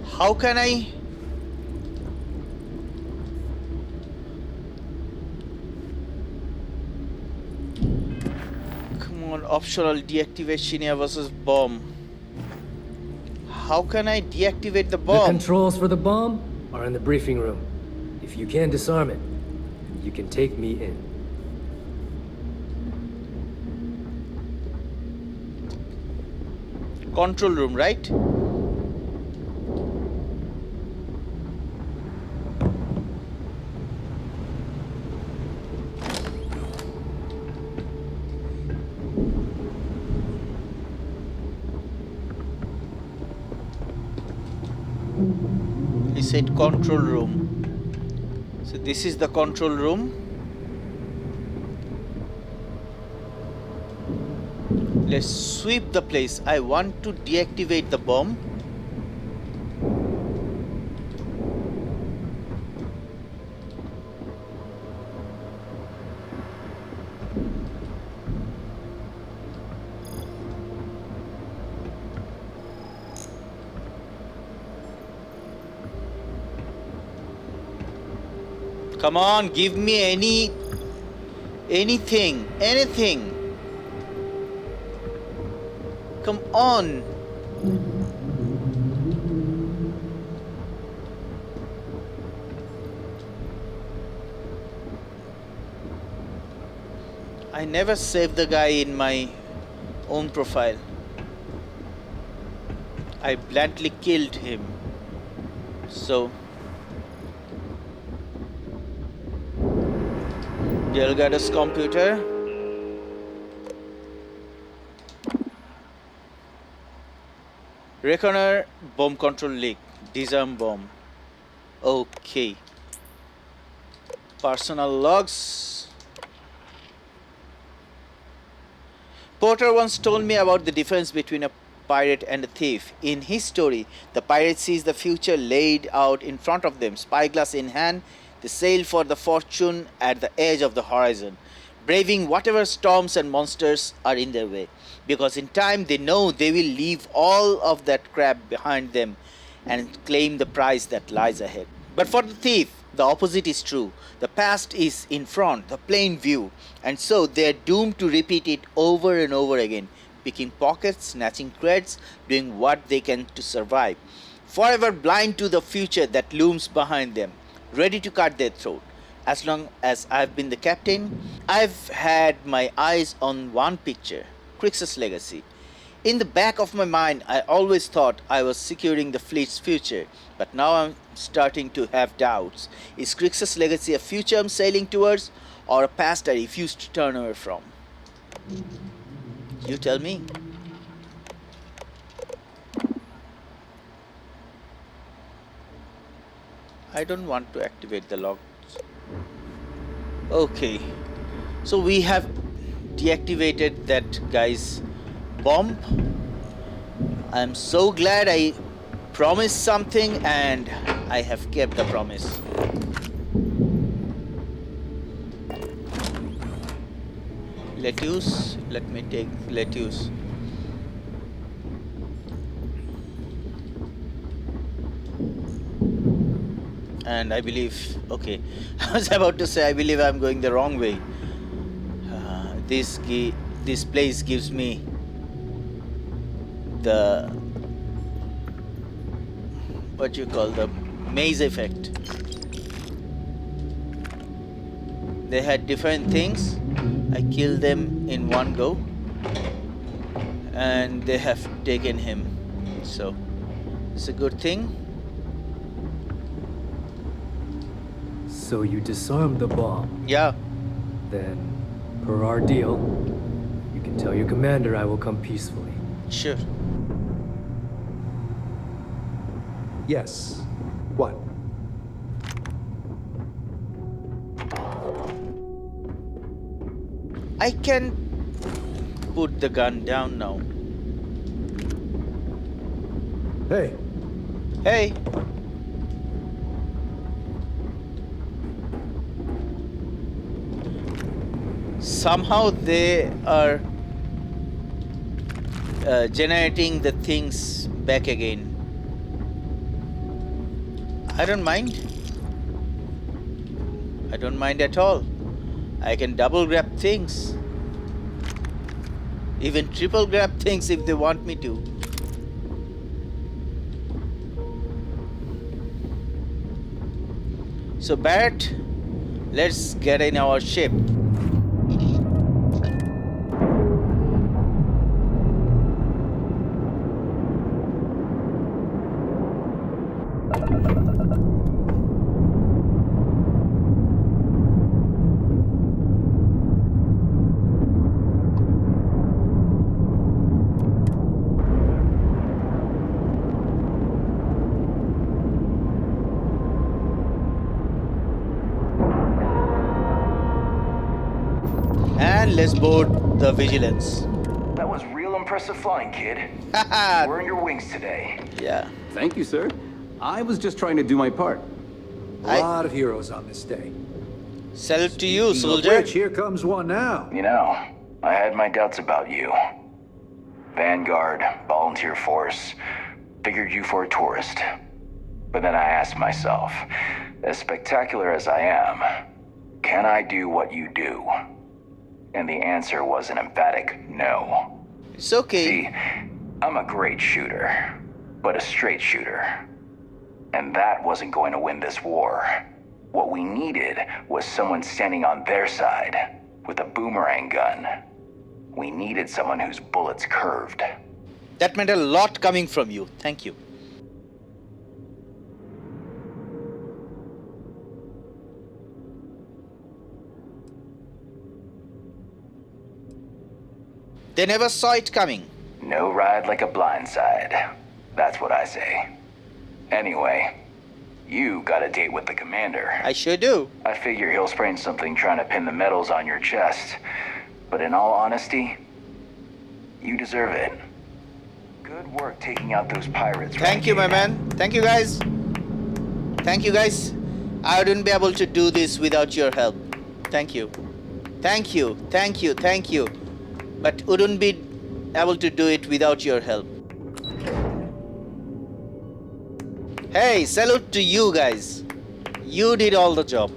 how can I? Come on, optional deactivate Shinya versus bomb. How can I deactivate the bomb? The controls for the bomb are in the briefing room. If you can disarm it, you can take me in. Control room, right? He said control room. So this is the control room. Let's sweep the place. I want to deactivate the bomb. Come on, give me anything. Come on. I never saved the guy in my own profile. I bluntly killed him. So Delgado's computer. Reckoner bomb control leak. Disarm bomb. Okay. Personal logs. Porter once told me about the difference between a pirate and a thief. In his story, the pirate sees the future laid out in front of them, spyglass in hand. They sail for the fortune at the edge of the horizon, braving whatever storms and monsters are in their way, because in time they know they will leave all of that crap behind them and claim the prize that lies ahead. But for the thief, the opposite is true. The past is in front, the plain view, and so they are doomed to repeat it over and over again, picking pockets, snatching credits, doing what they can to survive, forever blind to the future that looms behind them, ready to cut their throat. As long as I've been the captain, I've had my eyes on one picture, Kryx's legacy. In the back of my mind, I always thought I was securing the fleet's future, but now I'm starting to have doubts. Is Kryx's legacy a future I'm sailing towards, or a past I refuse to turn away from? You tell me. I don't want to activate the logs. Okay, so we have deactivated that guy's bomb. I'm so glad I promised something and I have kept the promise. Lettuce, let me take lettuce. And I believe, okay, I was about to say I believe I'm going the wrong way. This place gives me the, what you call, the maze effect. They had different things. I killed them in one go and they have taken him, so it's a good thing. So you disarmed the bomb? Yeah. Then, per our deal, you can tell your commander I will come peacefully. Sure. Yes. What? I can put the gun down now. Hey. Hey. Somehow they are generating the things back again. I don't mind. I don't mind at all. I can double grab things. Even triple grab things if they want me to. So Barrett, let's get in our ship. And let's board the Vigilance. That was real impressive flying, kid. You earned your wings today. Yeah. Thank you, sir. I was just trying to do my part. A lot of heroes on this day. Salute to you, Speaking of soldier. which, here comes one now. You know, I had my doubts about you. Vanguard, volunteer force, figured you for a tourist. But then I asked myself, as spectacular as I am, can I do what you do? And the answer was an emphatic no. It's okay. See, I'm a great shooter, but a straight shooter. And that wasn't going to win this war. What we needed was someone standing on their side, with a boomerang gun. We needed someone whose bullets curved. That meant a lot coming from you. Thank you. They never saw it coming. No ride like a blindside. That's what I say. Anyway, you got a date with the commander. I sure do. I figure he'll sprain something trying to pin the medals on your chest. But in all honesty, you deserve it. Good work taking out those pirates. Thank you, my man. Thank you, guys. Thank you, guys. I wouldn't be able to do this without your help. Thank you. Thank you. Thank you. Thank you. But wouldn't be able to do it without your help. Hey, salute to you guys. You did all the job.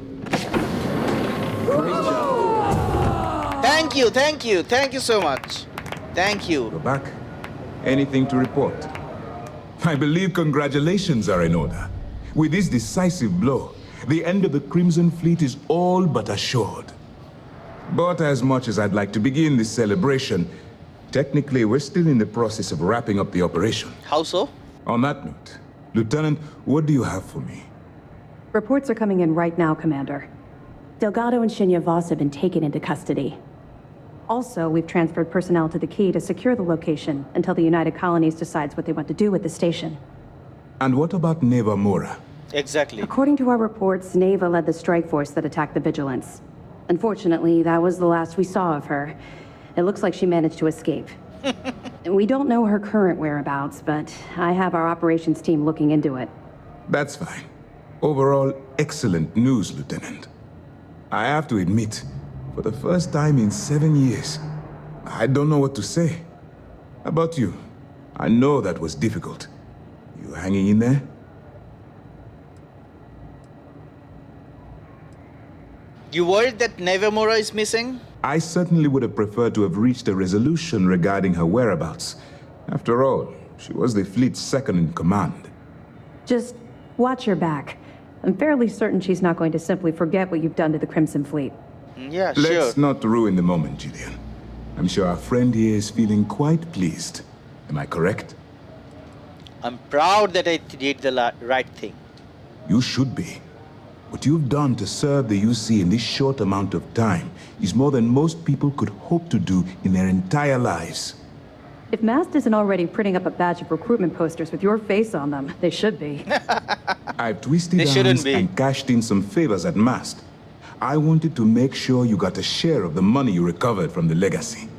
Thank you, thank you, thank you so much. Thank you. Go back. Anything to report? I believe congratulations are in order. With this decisive blow, the end of the Crimson Fleet is all but assured. But as much as I'd like to begin this celebration, technically we're still in the process of wrapping up the operation. How so? On that note, Lieutenant, what do you have for me? Reports are coming in right now, Commander. Delgado and Shinya Voss have been taken into custody. Also, we've transferred personnel to the Key to secure the location until the United Colonies decides what they want to do with the station. And what about Neva Mora? Exactly. According to our reports, Neva led the strike force that attacked the Vigilance. Unfortunately, that was the last we saw of her. It looks like she managed to escape. We don't know her current whereabouts, but I have our operations team looking into it. That's fine. Overall, excellent news, Lieutenant. I have to admit, for the first time in 7 years, I don't know what to say. How about you? I know that was difficult. You hanging in there? You worried that Nevermora is missing? I certainly would have preferred to have reached a resolution regarding her whereabouts. After all, she was the fleet's second in command. Just watch your back. I'm fairly certain she's not going to simply forget what you've done to the Crimson Fleet. Yeah, sure. Let's not ruin the moment, Gillian. I'm sure our friend here is feeling quite pleased. Am I correct? I'm proud that I did the right thing. You should be. What you've done to serve the UC in this short amount of time is more than most people could hope to do in their entire lives. If MAST isn't already printing up a batch of recruitment posters with your face on them, they should be. I've twisted arms and cashed in some favors at MAST. I wanted to make sure you got a share of the money you recovered from the legacy.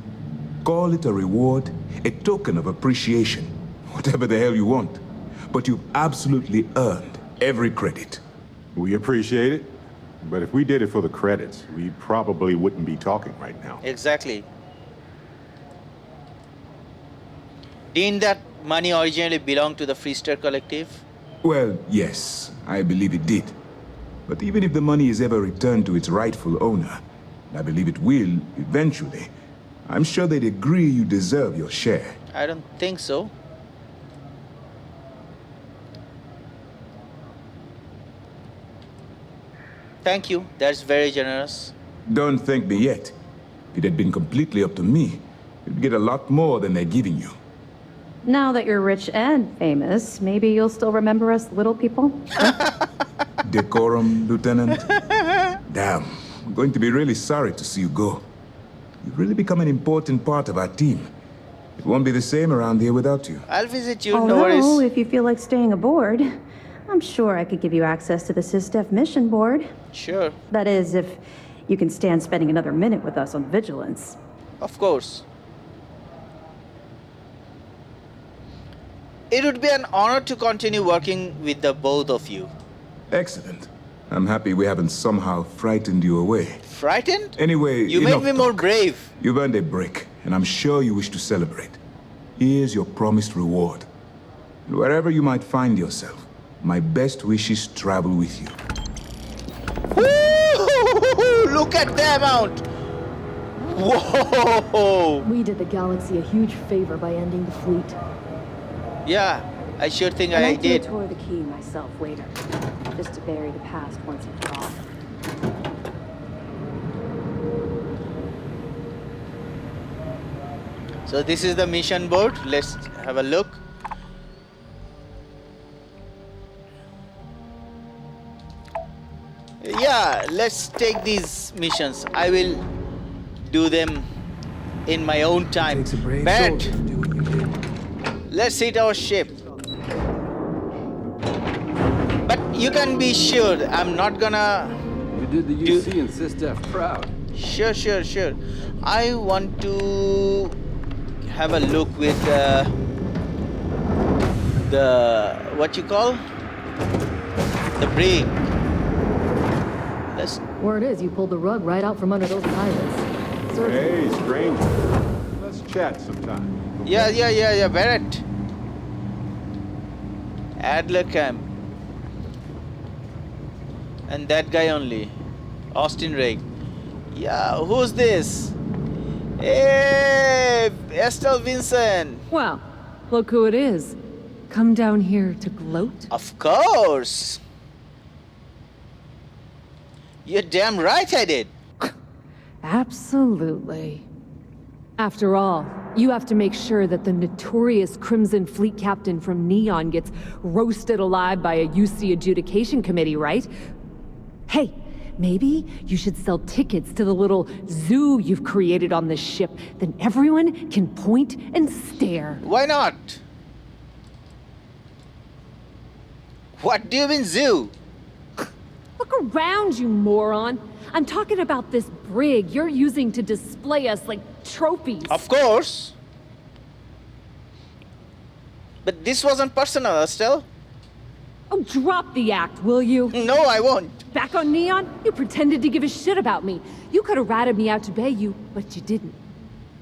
Call it a reward, a token of appreciation, whatever the hell you want. But you've absolutely earned every credit. We appreciate it, but if we did it for the credits, we probably wouldn't be talking right now. Exactly. Didn't that money originally belong to the Freestar Collective? Well, yes, I believe it did. But even if the money is ever returned to its rightful owner, and I believe it will eventually, I'm sure they'd agree you deserve your share. I don't think so. Thank you. That's very generous. Don't thank me yet. If it had been completely up to me, you'd get a lot more than they're giving you. Now that you're rich and famous, maybe you'll still remember us little people? Decorum, Lieutenant? Damn, I'm going to be really sorry to see you go. You've really become an important part of our team. It won't be the same around here without you. I'll visit you, Although, no worries. if you feel like staying aboard, I'm sure I could give you access to the SysDef mission board. Sure. That is, if you can stand spending another minute with us on Vigilance. Of course. It would be an honor to continue working with the both of you. Excellent. I'm happy we haven't somehow frightened you away. Frightened? Anyway, you made me more brave. You've earned a break, and I'm sure you wish to celebrate. Here's your promised reward. And wherever you might find yourself, my best wishes travel with you. Woo! Look at the amount! Whoa! We did the galaxy a huge favor by ending the fleet. Yeah, I sure think I did. tour the Key myself later, just to bury the past once and for all. So this is the mission board. Let's have a look. Yeah, let's take these missions. I will do them in my own time. Barrett, let's hit our ship. But you can be sure I'm not gonna... You did the UC and SysDef proud. Sure. I want to have a look with the what you call the brig. Let's. Word is you pulled the rug right out from under those pilots. Hey, stranger. Let's chat sometime. Yeah, Barrett. Adler Camp. And that guy only. Austin Rake. Yeah, who's this? Hey, Estelle Vincent. Well, look who it is. Come down here to gloat? Of course. You're damn right I did. Absolutely. After all, you have to make sure that the notorious Crimson Fleet captain from Neon gets roasted alive by a UC adjudication committee, right? Hey, maybe you should sell tickets to the little zoo you've created on this ship. Then everyone can point and stare. Why not? What do you mean zoo? Look around, you moron. I'm talking about this brig you're using to display us like trophies. Of course. But this wasn't personal, Estelle. Oh, drop the act, will you? No, I won't. Back on Neon, you pretended to give a shit about me. You could have ratted me out to bay you, but you didn't.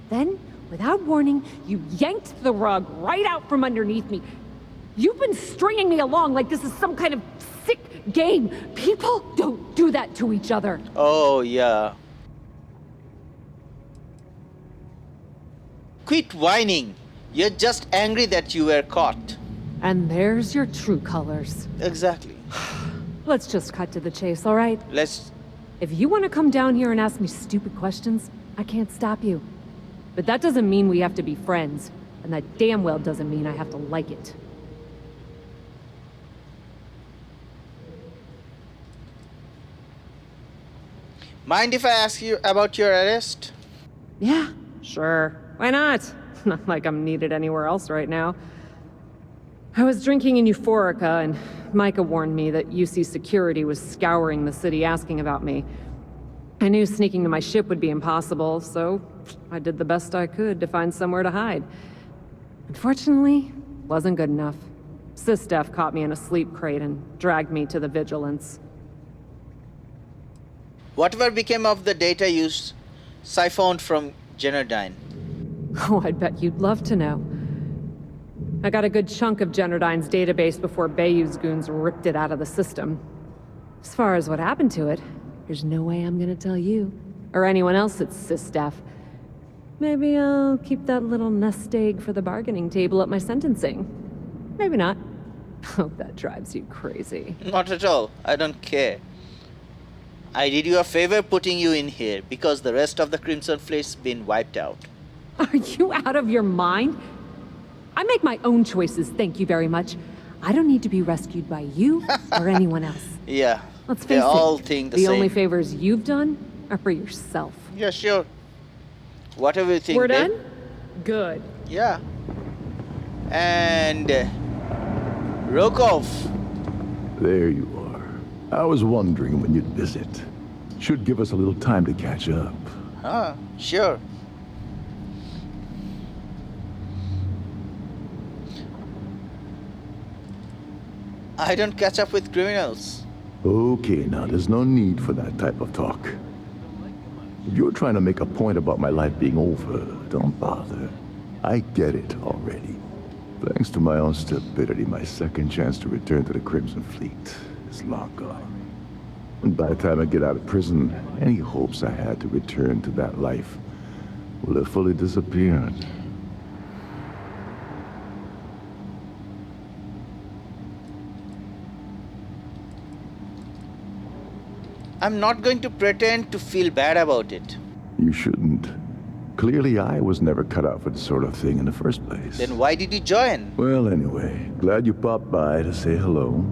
Then, without warning, you yanked the rug right out from underneath me. You've been stringing me along like this is some kind of sick game. People don't do that to each other. Oh, yeah. Quit whining. You're just angry that you were caught. And there's your true colors. Exactly. Let's just cut to the chase, all right? Let's... If you want to come down here and ask me stupid questions, I can't stop you. But that doesn't mean we have to be friends. And that damn well doesn't mean I have to like it. Mind if I ask you about your arrest? Yeah, sure. Why not? Not like I'm needed anywhere else right now. I was drinking in Euphorica, and Micah warned me that UC security was scouring the city asking about me. I knew sneaking to my ship would be impossible, so I did the best I could to find somewhere to hide. Unfortunately, wasn't good enough. SysDef caught me in a sleep crate and dragged me to the Vigilance. Whatever became of the data you siphoned from Generdyne? Oh, I'd bet you'd love to know. I got a good chunk of Generdyne's database before Bayou's goons ripped it out of the system. As far as what happened to it, there's no way I'm gonna tell you. Or anyone else at SysDef. Maybe I'll keep that little nest egg for the bargaining table at my sentencing. Maybe not. Hope that drives you crazy. Not at all. I don't care. I did you a favor putting you in here because the rest of the Crimson Fleet's been wiped out. Are you out of your mind? I make my own choices, thank you very much. I don't need to be rescued by you or anyone else. Yeah. Let's face they it, all think the same. The only favors you've done are for yourself. Yeah, sure. Whatever you think. We're babe. done? Good. Yeah. And Rokov. There you are. I was wondering when you'd visit. Should give us a little time to catch up. Huh, sure. I don't catch up with criminals. Okay, now there's no need for that type of talk. If you're trying to make a point about my life being over, don't bother. I get it already. Thanks to my own stupidity, my second chance to return to the Crimson Fleet is long gone. And by the time I get out of prison, any hopes I had to return to that life will have fully disappeared. I'm not going to pretend to feel bad about it. You shouldn't. Clearly I was never cut out for this sort of thing in the first place. Then why did you join? Well, anyway, glad you popped by to say hello.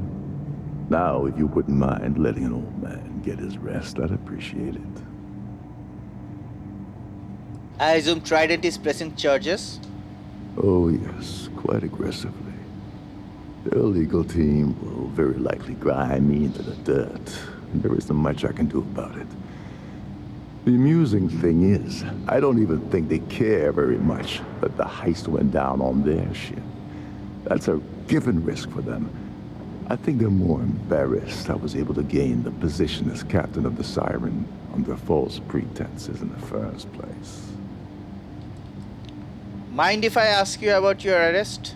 Now, if you wouldn't mind letting an old man get his rest, I'd appreciate it. I assume Trident is pressing charges? Oh, yes, quite aggressively. The illegal team will very likely grind me into the dirt. There isn't much I can do about it. The amusing thing is, I don't even think they care very much that the heist went down on their ship. That's a given risk for them. I think they're more embarrassed I was able to gain the position as captain of the Siren under false pretenses in the first place. Mind if I ask you about your arrest?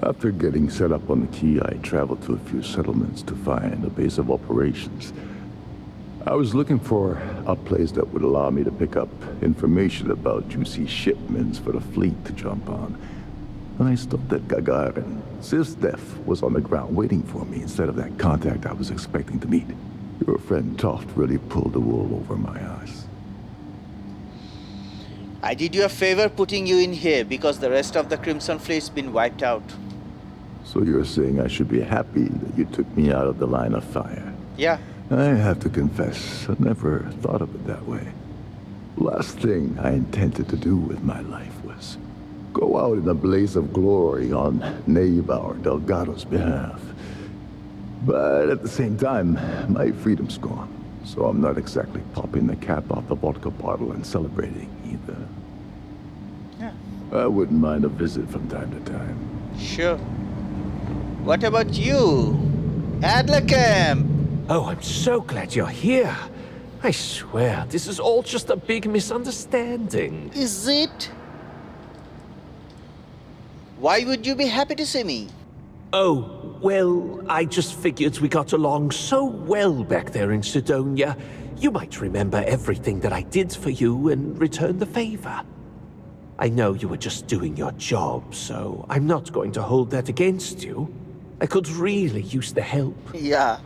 After getting set up on the key, I traveled to a few settlements to find a base of operations. I was looking for a place that would allow me to pick up information about juicy shipments for the fleet to jump on. When I stopped at Gagarin, SysDef was on the ground waiting for me instead of that contact I was expecting to meet. Your friend Toft really pulled the wool over my eyes. I did you a favor putting you in here because the rest of the Crimson Fleet's been wiped out. So you're saying I should be happy that you took me out of the line of fire? Yeah. I have to confess, I never thought of it that way. Last thing I intended to do with my life was go out in a blaze of glory on Neva or Delgado's behalf. But at the same time, my freedom's gone, so I'm not exactly popping the cap off the vodka bottle and celebrating either. Yeah. I wouldn't mind a visit from time to time. Sure. What about you? Adler Camp? Oh, I'm so glad you're here. I swear, this is all just a big misunderstanding. Is it? Why would you be happy to see me? Oh, well, I just figured we got along so well back there in Sidonia. You might remember everything that I did for you and return the favor. I know you were just doing your job, so I'm not going to hold that against you. I could really use the help. Yeah.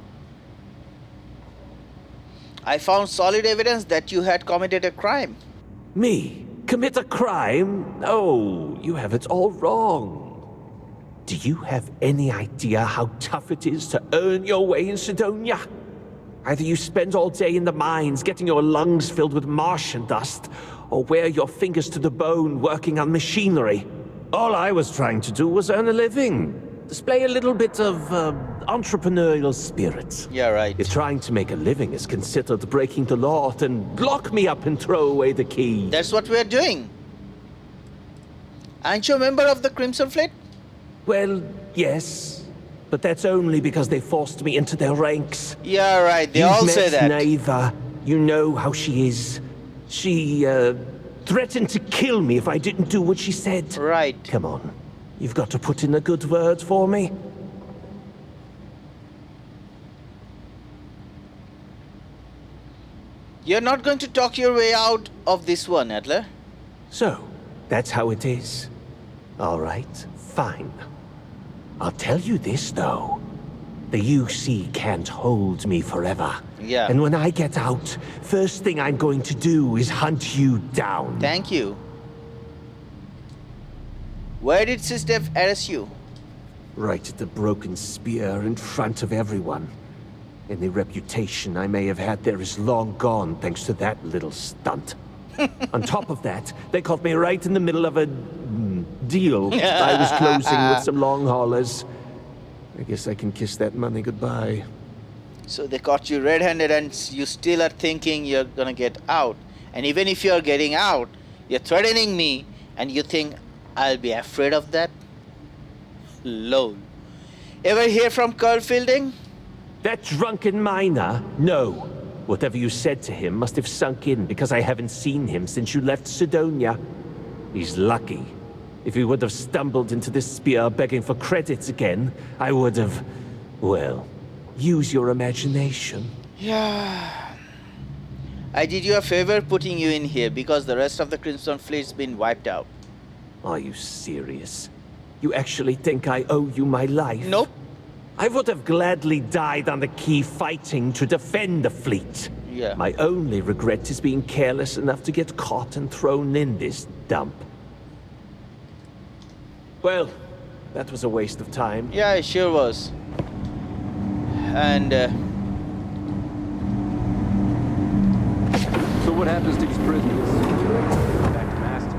I found solid evidence that you had committed a crime. Me? Commit a crime? Oh, you have it all wrong. Do you have any idea how tough it is to earn your way in Sidonia? Either you spend all day in the mines getting your lungs filled with Martian dust, or wear your fingers to the bone working on machinery. All I was trying to do was earn a living. Display a little bit of entrepreneurial spirit. Yeah, right. If trying to make a living is considered breaking the law, then lock me up and throw away the key. That's what we're doing. Aren't you a member of the Crimson Fleet? Well, yes. But that's only because they forced me into their ranks. Yeah, right. They all say that. Neva. You know how she is. She, threatened to kill me if I didn't do what she said. Right. Come on. You've got to put in a good word for me. You're not going to talk your way out of this one, Adler. So, that's how it is. All right, fine. I'll tell you this, though. The UC can't hold me forever. Yeah. And when I get out, first thing I'm going to do is hunt you down. Thank you. Where did SysDef arrest you? Right at the Broken Spear in front of everyone. Any reputation I may have had there is long gone thanks to that little stunt. On top of that, they caught me right in the middle of a deal I was closing with some long haulers. I guess I can kiss that money goodbye. So they caught you red-handed and you still are thinking you're gonna get out. And even if you're getting out, you're threatening me and you think I'll be afraid of that? Lol. Ever hear from Carl Fielding? That drunken miner? No. Whatever you said to him must have sunk in because I haven't seen him since you left Sidonia. He's lucky. If he would have stumbled into this spear begging for credits again, I would have... well, use your imagination. Yeah. I did you a favor putting you in here because the rest of the Crimson Fleet's been wiped out. Are you serious? You actually think I owe you my life? Nope. I would have gladly died on the quay fighting to defend the fleet. Yeah. My only regret is being careless enough to get caught and thrown in this dump. Well, that was a waste of time. Yeah, it sure was. And So what happens to these prisoners? Back to Master.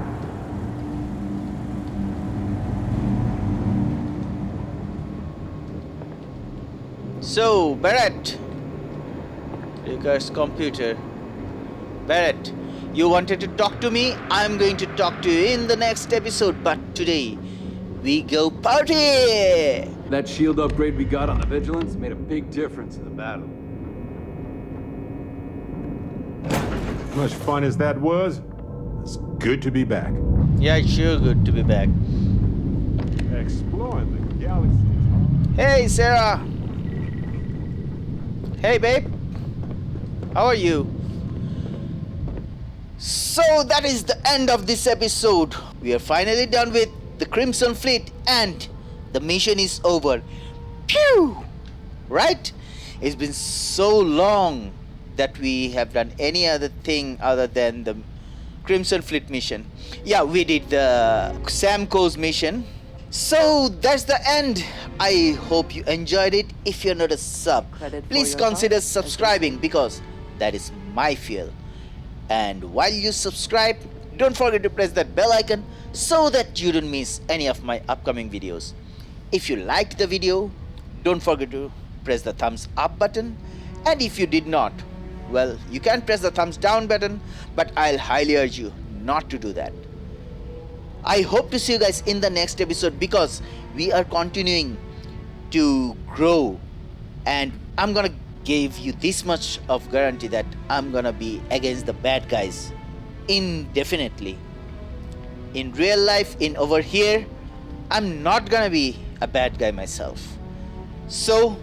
so, Barrett. Ricard's computer. Barrett, you wanted to talk to me? I'm going to talk to you in the next episode, but today we go party! That shield upgrade we got on the Vigilance made a big difference in the battle. Much fun as that was, it's good to be back. Yeah, it's sure good to be back. Exploring the galaxy. Hey, Sarah! Hey, babe! How are you? So that is the end of this episode. We are finally done with the Crimson Fleet and the mission is over. Pew! Right? It's been so long that we have done any other thing other than the Crimson Fleet mission. Yeah, we did the Samco's mission. So that's the end. I hope you enjoyed it. If you're not a sub, please consider subscribing because that is my fuel. And while you subscribe, don't forget to press that bell icon so that you don't miss any of my upcoming videos. If you liked the video, don't forget to press the thumbs up button. And if you did not, well, you can press the thumbs down button, but I'll highly urge you not to do that. I hope to see you guys in the next episode because we are continuing to grow and I'm gonna give you this much of guarantee that I'm gonna be against the bad guys indefinitely. In real life, in over here, I'm not gonna be a bad guy myself. So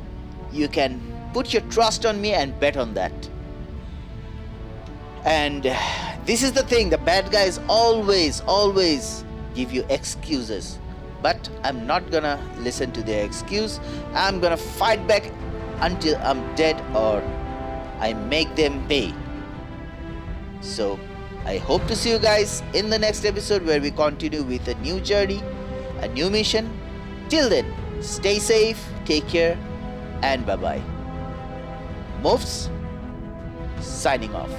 you can put your trust on me and bet on that. And this is the thing, the bad guys always give you excuses. But I'm not gonna listen to their excuse. I'm gonna fight back until I'm dead or I make them pay. So I hope to see you guys in the next episode where we continue with a new journey, a new mission. Till then, stay safe, take care, and bye-bye. MUFS signing off.